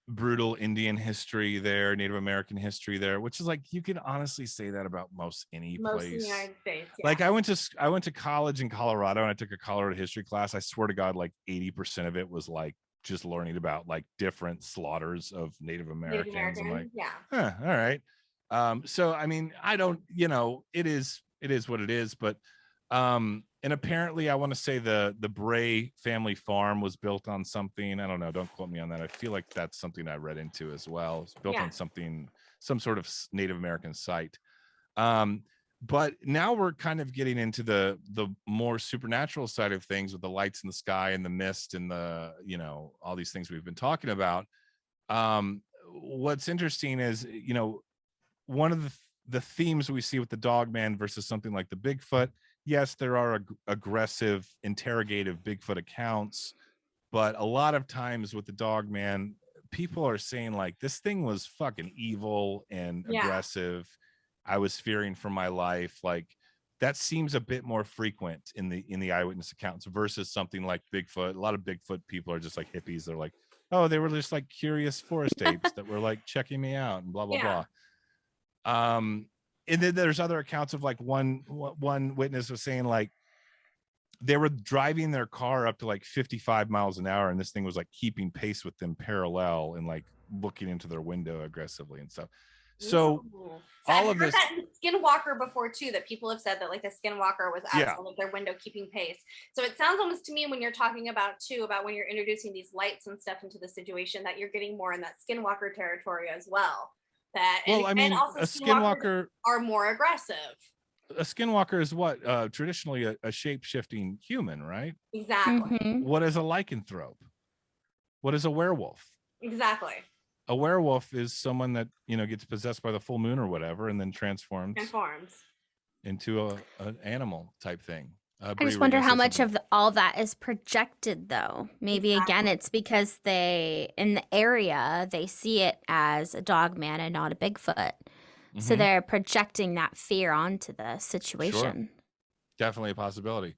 brutal Indian history there, Native American history there, which is like, you can honestly say that about most any place in the United States. Like I went to college in Colorado, and I took a Colorado history class. I swear to God, like 80% of it was like just learning about like different slaughters of Native Americans. I'm like, all right. So I mean, I don't, you know, it is what it is, but and apparently I want to say the Bri family farm was built on something. I don't know, don't quote me on that. I feel like that's something I read into as well. It's built on something, some sort of Native American site. But now we're kind of getting into the more supernatural side of things with the lights in the sky and the mist and the, you know, all these things we've been talking about. What's interesting is, you know, one of the themes we see with the Dogman versus something like the Bigfoot. Yes, there are aggressive, interrogative Bigfoot accounts, but a lot of times with the Dogman, people are saying like, this thing was fucking evil and aggressive. I was fearing for my life. Like that seems a bit more frequent in the eyewitness accounts versus something like Bigfoot. A lot of Bigfoot people are just like hippies. They're like, oh, they were just like curious forest apes that were like checking me out and blah, blah, blah. And then there's other accounts of like one witness was saying like they were driving their car up to like 55 miles an hour, and this thing was like keeping pace with them parallel and like looking into their window aggressively and stuff. So all of this, that Skinwalker before too, that people have said that like the Skinwalker was outside of their window keeping pace. So it sounds almost to me when you're talking about too, about when you're introducing these lights and stuff into the situation, that you're getting more in that Skinwalker territory as well. That and also a Skinwalker are more aggressive. A Skinwalker is what traditionally a shape-shifting human, right? Exactly. What is a lycanthrope? What is a werewolf? Exactly. A werewolf is someone that, you know, gets possessed by the full moon or whatever, and then transforms into an animal type thing. I just wonder how much of all that is projected, though. Maybe again, it's because they in the area they see it as a Dogman and not a Bigfoot, so they're projecting that fear onto the situation. Sure. Definitely a possibility.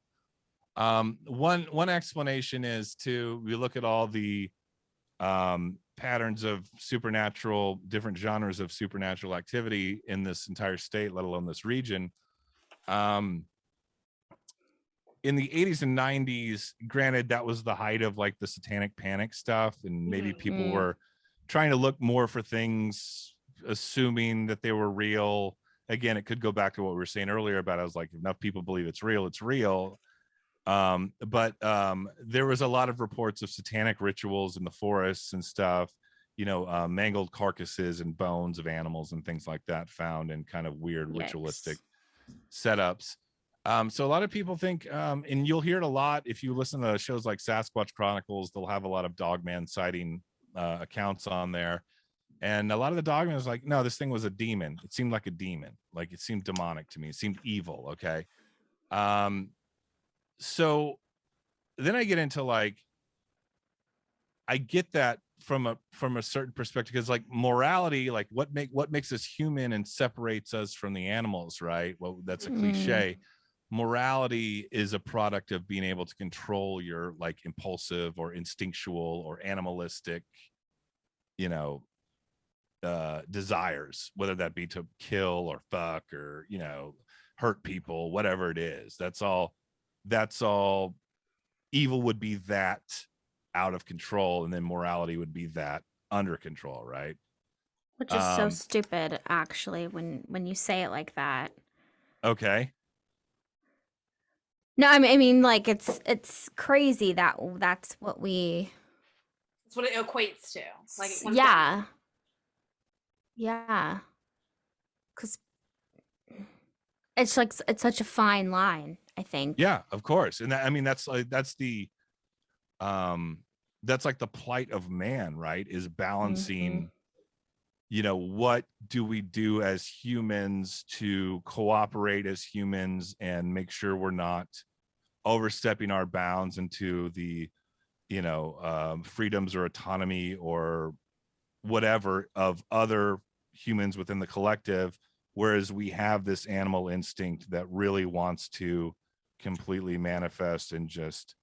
One explanation is we look at all the patterns of supernatural, different genres of supernatural activity in this entire state, let alone this region. In the 80s and 90s, granted, that was the height of like the satanic panic stuff, and maybe people were trying to look more for things, assuming that they were real. Again, it could go back to what we were saying earlier about, I was like, if enough people believe it's real, it's real. But there was a lot of reports of satanic rituals in the forests and stuff. mangled carcasses and bones of animals and things like that found in kind of weird Yikes. ritualistic setups. So a lot of people think, and you'll hear it a lot if you listen to shows like Sasquatch Chronicles, they'll have a lot of Dogman sighting accounts on there. And a lot of the Dogman is like, no, this thing was a demon. It seemed like a demon. Like it seemed demonic to me. It seemed evil. Okay. So then I get into like, I get that from a certain perspective, because like morality, like what makes us human and separates us from the animals, right? Well, that's a cliche. Morality is a product of being able to control your like impulsive or instinctual or animalistic, desires, whether that be to kill or fuck or, hurt people, whatever it is. That's all evil would be that out of control, and then morality would be that under control, right? Which is so stupid, actually, when you say it like that. Okay. No, I mean, like it's crazy that that's what we. That's what it equates to. Like, yeah, yeah, because it's like it's such a fine line, I think. Yeah, of course, and that's like the plight of man, right? Is balancing. What do we do as humans to cooperate as humans and make sure we're not overstepping our bounds into the, freedoms or autonomy or whatever of other humans within the collective, whereas we have this animal instinct that really wants to completely manifest and just,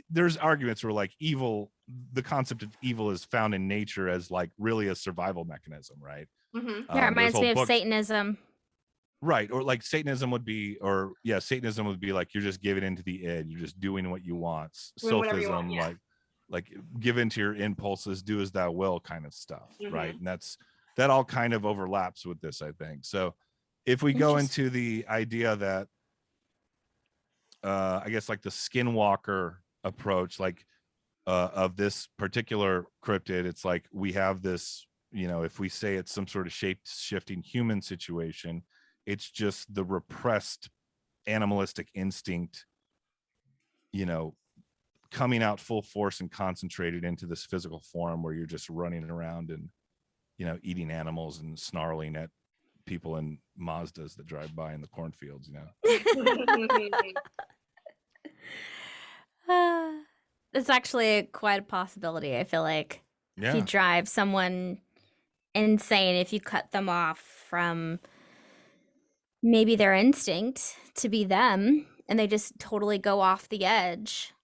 there's arguments where like evil, the concept of evil is found in nature as like really a survival mechanism, right? Yeah, it reminds me of Satanism. Right. Or like Satanism would be like you're just giving into the id, you're just doing what you want. Sophism, yeah. like give into your impulses, do as thou will kind of stuff, right? And that all kind of overlaps with this, I think. So if we go into the idea that I guess like the skinwalker approach, like of this particular cryptid, it's like we have this, if we say it's some sort of shape-shifting human situation, it's just the repressed animalistic instinct, coming out full force and concentrated into this physical form where you're just running around and, eating animals and snarling at people in Mazdas that drive by in the cornfields, It's actually quite a possibility. I feel like if you drive someone insane, if you cut them off from maybe their instinct to be them, and they just totally go off the edge,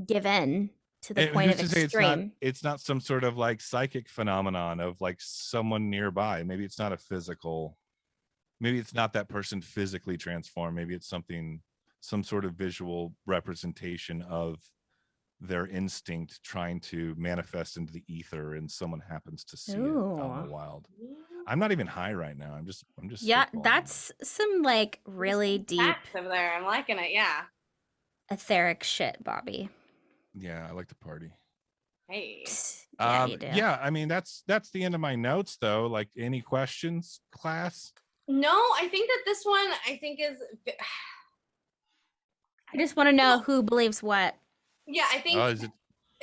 give in to the point of extreme. It's not some sort of like psychic phenomenon of like someone nearby. Maybe it's not a physical. Maybe it's not that person physically transformed. Maybe it's some sort of visual representation of their instinct trying to manifest into the ether, and someone happens to see it out in the wild. I'm not even high right now. I'm just yeah, that's some like really deep over there. I'm liking it. Yeah, etheric shit, Bobby. Yeah, I like to party. Hey. Yeah, you do. Yeah, I mean that's the end of my notes though. Like, any questions, class? No, I think that this one is I just want to know who believes what. Yeah, I think.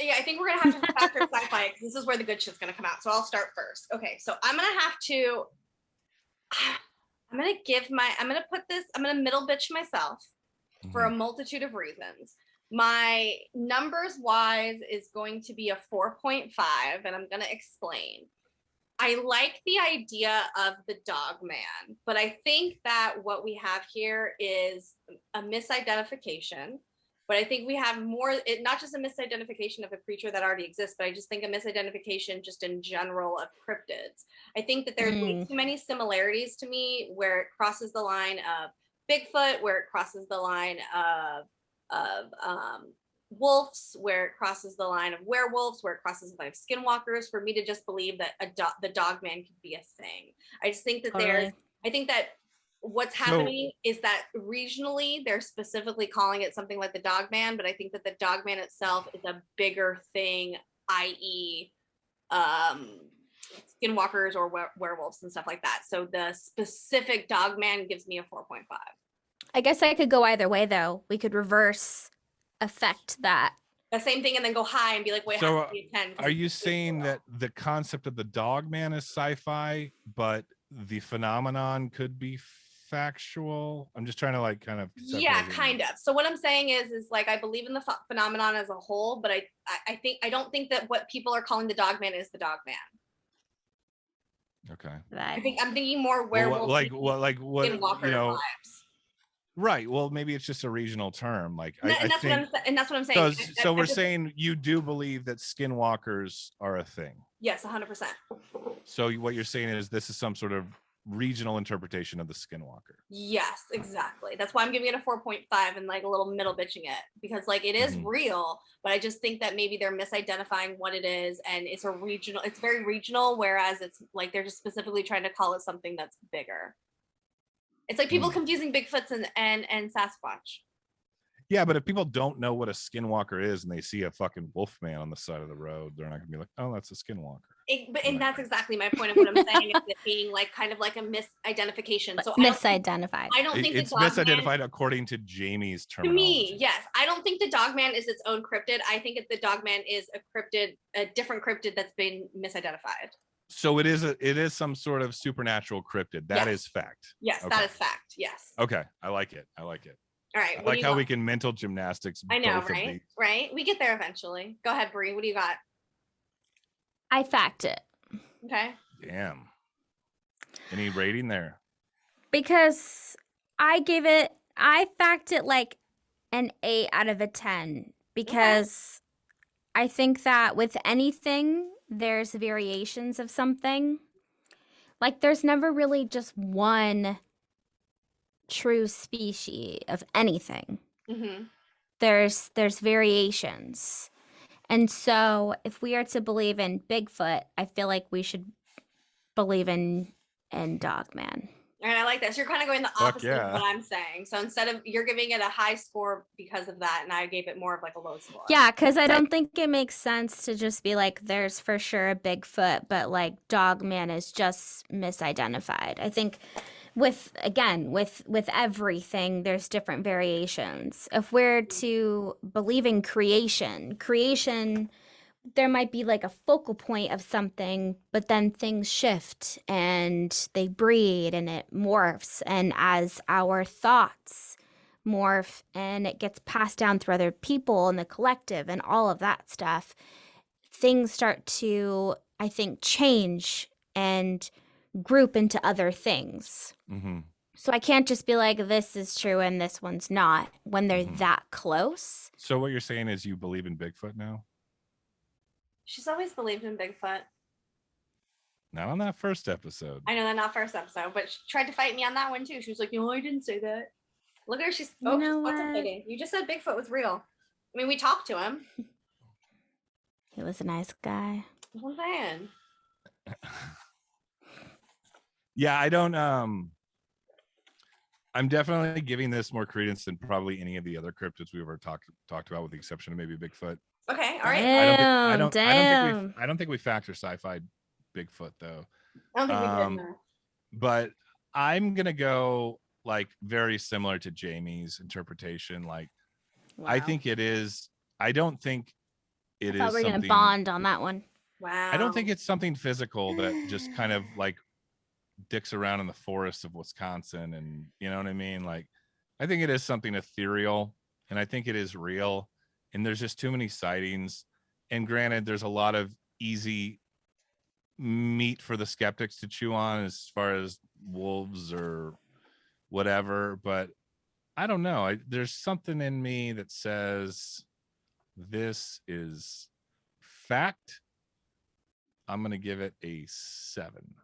Yeah, I think we're gonna have to factor sci-fi because this is where the good shit's gonna come out. So I'll start first. Okay, so I'm gonna middle bitch myself for a multitude of reasons. My numbers wise is going to be a 4.5, and I'm gonna explain. I like the idea of the Dogman, but I think that what we have here is a misidentification. But I think we have not just a misidentification of a creature that already exists, but I just think a misidentification just in general of cryptids. I think that there's way too many similarities to me where it crosses the line of Bigfoot, where it crosses the line of wolves, where it crosses the line of werewolves, where it crosses the line of skinwalkers, for me to just believe that the Dogman could be a thing. I just think that I think that what's So- happening is that regionally they're specifically calling it something like the Dogman, but I think that the Dogman itself is a bigger thing, i.e., skinwalkers or werewolves and stuff like that. So the specific Dogman gives me a 4.5. I guess I could go either way, though. We could reverse affect that. The same thing, and then go high and be like, wait, So, it has to be a 10. 'cause Are you it's saying real. that the concept of the Dogman is sci-fi, but the phenomenon could be factual? I'm just trying to like kind of Yeah, kind of. So what I'm saying is like I believe in the phenomenon as a whole, but I don't think that what people are calling the Dogman is the Dogman. Okay. I'm thinking more Well, werewolf, what skinwalker you know? vibes. Right. Well, maybe it's just a regional term. Like And, I that's think. and that's what I'm saying. So we're saying you do believe that skinwalkers are a thing. Yes, 100%. So what you're saying is this is some sort of regional interpretation of the skinwalker. Yes, exactly. That's why I'm giving it a 4.5 and like a little middle bitching it, because like it is real, but I just think that maybe they're misidentifying what it is, and it's very regional, whereas it's like they're just specifically trying to call it something that's bigger. It's like people confusing Bigfoots and Sasquatch. Yeah, but if people don't know what a skinwalker is and they see a fucking wolf man on the side of the road, they're not gonna be like, oh, that's a skinwalker. And that's exactly my point of what I'm saying, is it being like kind of like a misidentification. So Misidentified. I don't think It's the Dogman, misidentified according to Jaimie's to terminology. me, yes. I don't think the Dogman is its own cryptid. I think the Dogman is a different cryptid that's been misidentified. So it is some sort of supernatural cryptid. That is fact. Yes, Okay. that is fact. Yes. Okay, I like it. All right. I what like do you how got? we can mental gymnastics. I know, both of right? these. Right. We get there eventually. Go ahead, Bri. What do you got? I fact it. Okay. Damn. Any rating there? Because I fact it like an 8 out of a 10. Because I think that with anything, there's variations of something. Like there's never really just one true species of anything. Mm-hmm. There's variations. And so if we are to believe in Bigfoot, I feel like we should believe in Dogman. And I like this. You're kind of going the Fuck opposite yeah. of what I'm saying. So instead of, you're giving it a high score because of that, and I gave it more of like a low score. Yeah, because I don't think it makes sense to just be like, there's for sure a Bigfoot, but like Dogman is just misidentified. I think with everything, there's different variations. If we're to believe in creation, there might be like a focal point of something, but then things shift and they breed and it morphs. And as our thoughts morph and it gets passed down through other people and the collective and all of that stuff, things start to, I think, change and group into other things. Mm-hmm. So I can't just be like, this is true and this one's not when they're that close. So what you're saying is you believe in Bigfoot now? She's always believed in Bigfoot. Not on that first episode. I know that, not first episode, but she tried to fight me on that one too. She was like, no, I didn't say that. Look at her. She's contemplating. You just said Bigfoot was real. I mean, we talked to him. He was a nice guy. That's what I'm saying. Yeah, I don't. I'm definitely giving this more credence than probably any of the other cryptids we've ever talked about, with the exception of maybe Bigfoot. Okay, all right. I don't think we factor sci-fi Bigfoot though. I don't think we did. No. But I'm gonna go like very similar to Jaimie's interpretation. Like, I think it is. I don't think it is. We're gonna bond on that one. Wow. I don't think it's something physical that just kind of like dicks around in the forests of Wisconsin, and you know what I mean. Like, I think it is something ethereal, and I think it is real. And there's just too many sightings. And granted, there's a lot of easy meat for the skeptics to chew on as far as wolves or whatever. But I don't know. There's something in me that says this is fact. I'm going to give it a 7.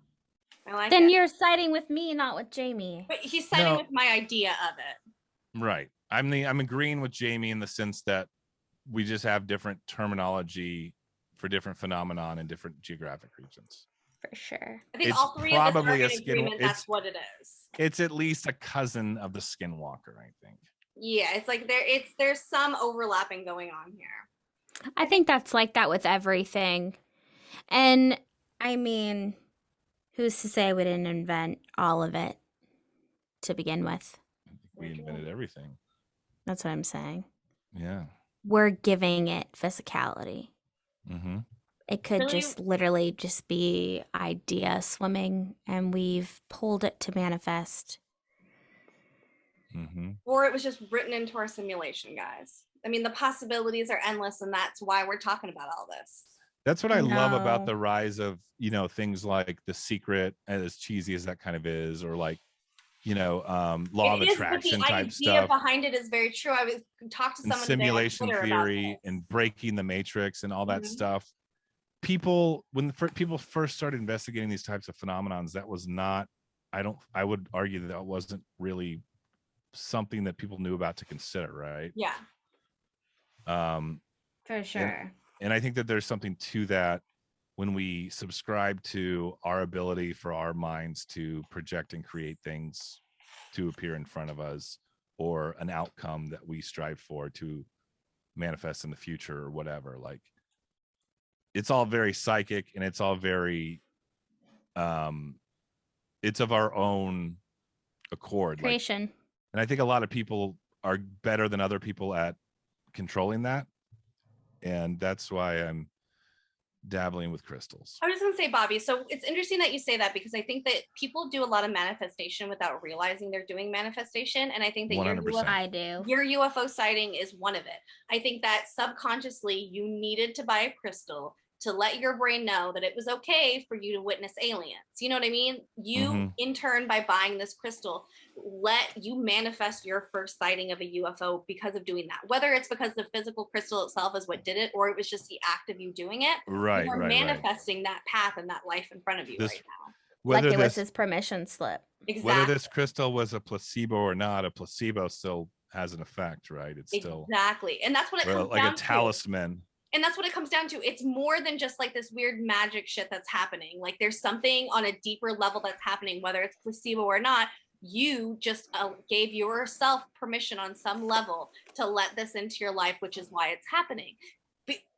I like then it. You're siding with me, not with Jaimie. But he's siding with my idea of it. Right. I'm agreeing with Jaimie in the sense that we just have different terminology for different phenomenon in different geographic regions. for sure. I think It's all three of us are probably in a skin- agreement it's- that's what it is. It's at least a cousin of the skinwalker, I think. Yeah, it's like there's some overlapping going on here. I think that's like that with everything. And I mean, who's to say we didn't invent all of it to begin with? I think we invented everything. That's what I'm saying. Yeah. We're giving it physicality. Mm-hmm. It could Really? just literally just be idea swimming, and we've pulled it to manifest. Mm-hmm. Or it was just written into our simulation, guys. I mean, the possibilities are endless, and that's why we're talking about all this. That's what I love about No. the rise of, you know, things like The Secret, as cheesy as that kind of is, or like, you know, law of It is, but attraction the type idea stuff, behind it is very true. I was talked to and someone today on simulation Twitter about theory this. and breaking the matrix and all that Mhm. stuff. People, when people first started investigating these types of phenomenons, that was not, I would argue that wasn't really something that people knew about to consider, right? Yeah. For sure. And I think that there's something to that when we subscribe to our ability for our minds to project and create things to appear in front of us, or an outcome that we strive for to manifest in the future or whatever. Like, it's all very psychic, and it's all very it's of our own accord. Like, Creation. and I think a lot of people are better than other people at controlling that. And that's why I'm dabbling with crystals. I was just gonna say, Bobby, so it's interesting that you say that, because I think that people do a lot of manifestation without realizing they're doing manifestation. And I think that 100%. I do. your UFO sighting is one of it. I think that subconsciously you needed to buy a crystal to let your brain know that it was okay for you to witness aliens. You know what I mean? You, Mhm. in turn, by buying this crystal, let you manifest your first sighting of a UFO because of doing that. Whether it's because the physical crystal itself is what did it, or it was just the act of you doing it. Right, You are right, right. manifesting that path and that life in front of you This- right now. Like Whether it was this his permission slip. Exactly. whether this crystal was a placebo or not, a placebo still has an effect, right? It's still Exactly. And that's what it comes like down a to. talisman. And that's what it comes down to. It's more than just like this weird magic shit that's happening. Like there's something on a deeper level that's happening, whether it's placebo or not. You just gave yourself permission on some level to let this into your life, which is why it's happening.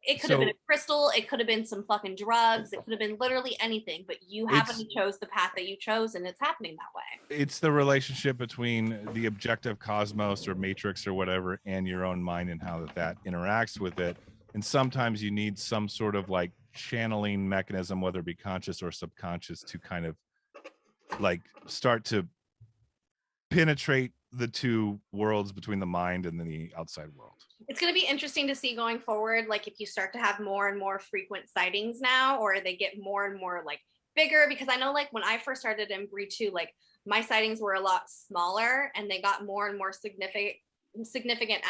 It could have been a crystal. It could have been some fucking drugs. It could have been literally anything, but you happen to chose the path that you chose, and it's happening that way. It's the relationship between the objective cosmos or matrix or whatever and your own mind, and how that interacts with it. And sometimes you need some sort of like channeling mechanism, whether it be conscious or subconscious, to kind of like start to penetrate the two worlds between the mind and the outside world. It's going to be interesting to see going forward, like if you start to have more and more frequent sightings now, or they get more and more like bigger, because I know like when I first started in Bri 2, like my sightings were a lot smaller and they got more and more significant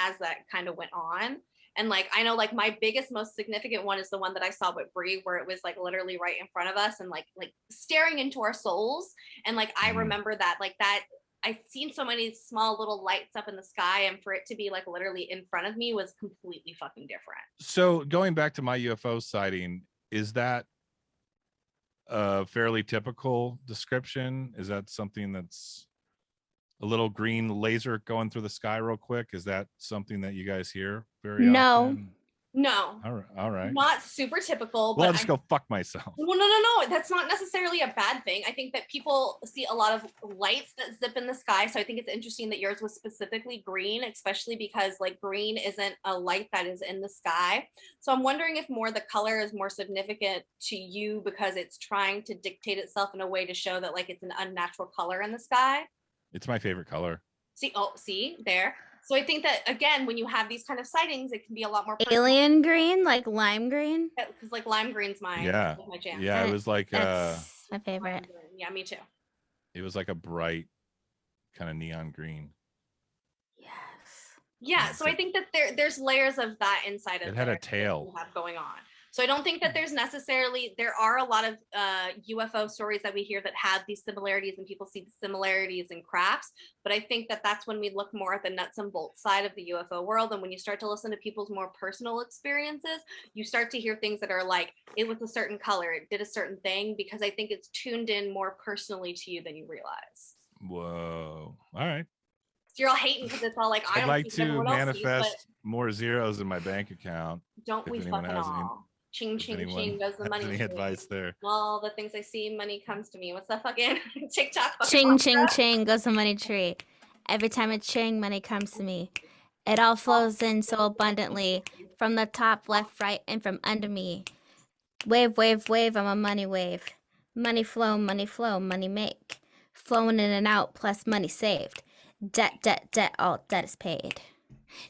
as that kind of went on. And like I know like my biggest, most significant one is the one that I saw with Bri, where it was like literally right in front of us and like staring into our souls. And like I remember that, like that I've seen so many small little lights up in the sky, and for it to be like literally in front of me was completely fucking different. So going back to my UFO sighting, is that a fairly typical description? Is that something that's a little green laser going through the sky real quick? Is that something that you guys hear very often? No. All right. Not super typical, Well, but I'll just go fuck myself. Well, no. That's not necessarily a bad thing. I think that people see a lot of lights that zip in the sky. So I think it's interesting that yours was specifically green, especially because like green isn't a light that is in the sky. So I'm wondering if more the color is more significant to you because it's trying to dictate itself in a way to show that like it's an unnatural color in the sky. It's my favorite color. See there. So I think that again, when you have these kind of sightings, it can be a lot more personal. Alien green, like lime green. Because like lime green's my jam. Yeah, it was like that's my favorite. Yeah, me too. It was like a bright kind of neon green. Yeah, so I think that there's layers of that inside of it had a that tail you have going on. So I don't think that there are a lot of UFO stories that we hear that have these similarities and people see the similarities in crafts. But I think that that's when we look more at the nuts and bolts side of the UFO world. And when you start to listen to people's more personal experiences, you start to hear things that are like, it was a certain color, it did a certain thing, because I think it's tuned in more personally to you than you realize. Whoa. All right. So you're all hating because it's all like, I I'd don't like see what to everyone else sees, but manifest more zeros in my bank account. don't If we anyone fucking has any- all? Ching, If ching, anyone ching goes the has money. any tree. advice there? All the things I see, money comes to me. What's that fucking TikTok? Ching, ching, ching goes the money tree. Every time it ching, money comes to me. It all flows in so abundantly from the top, left, right, and from under me. Wave, wave, wave, I'm a money wave. Money flow, money make. Flowing in and out, plus money saved. Debt, debt, debt, all debt is paid.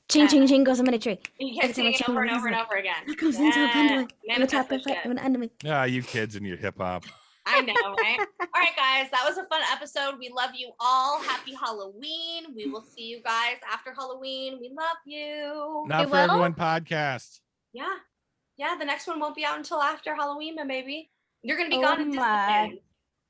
Ching, ching, ching goes the money tree. You can't sing it over and over and over again. It comes in so abundantly. From the top, Manifest left, that right, shit. and under me. Yeah, you kids and your hip hop. I know, right? All right, guys, that was a fun episode. We love you all. Happy Halloween. We will see you guys after Halloween. We love you. Not You for will? everyone podcast. Yeah, the next one won't be out until after Halloween, but maybe. You're going to be Oh gone in my Disney.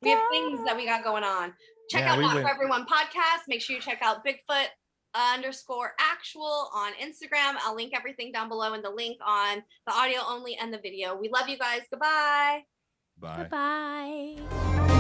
We have things that we got going on. Check Yeah, out we Not went- For Everyone podcast. Make sure you check out Bigfoot _actual on Instagram. I'll link everything down below in the link on the audio only and the video. We love you guys. Goodbye. Bye. Goodbye.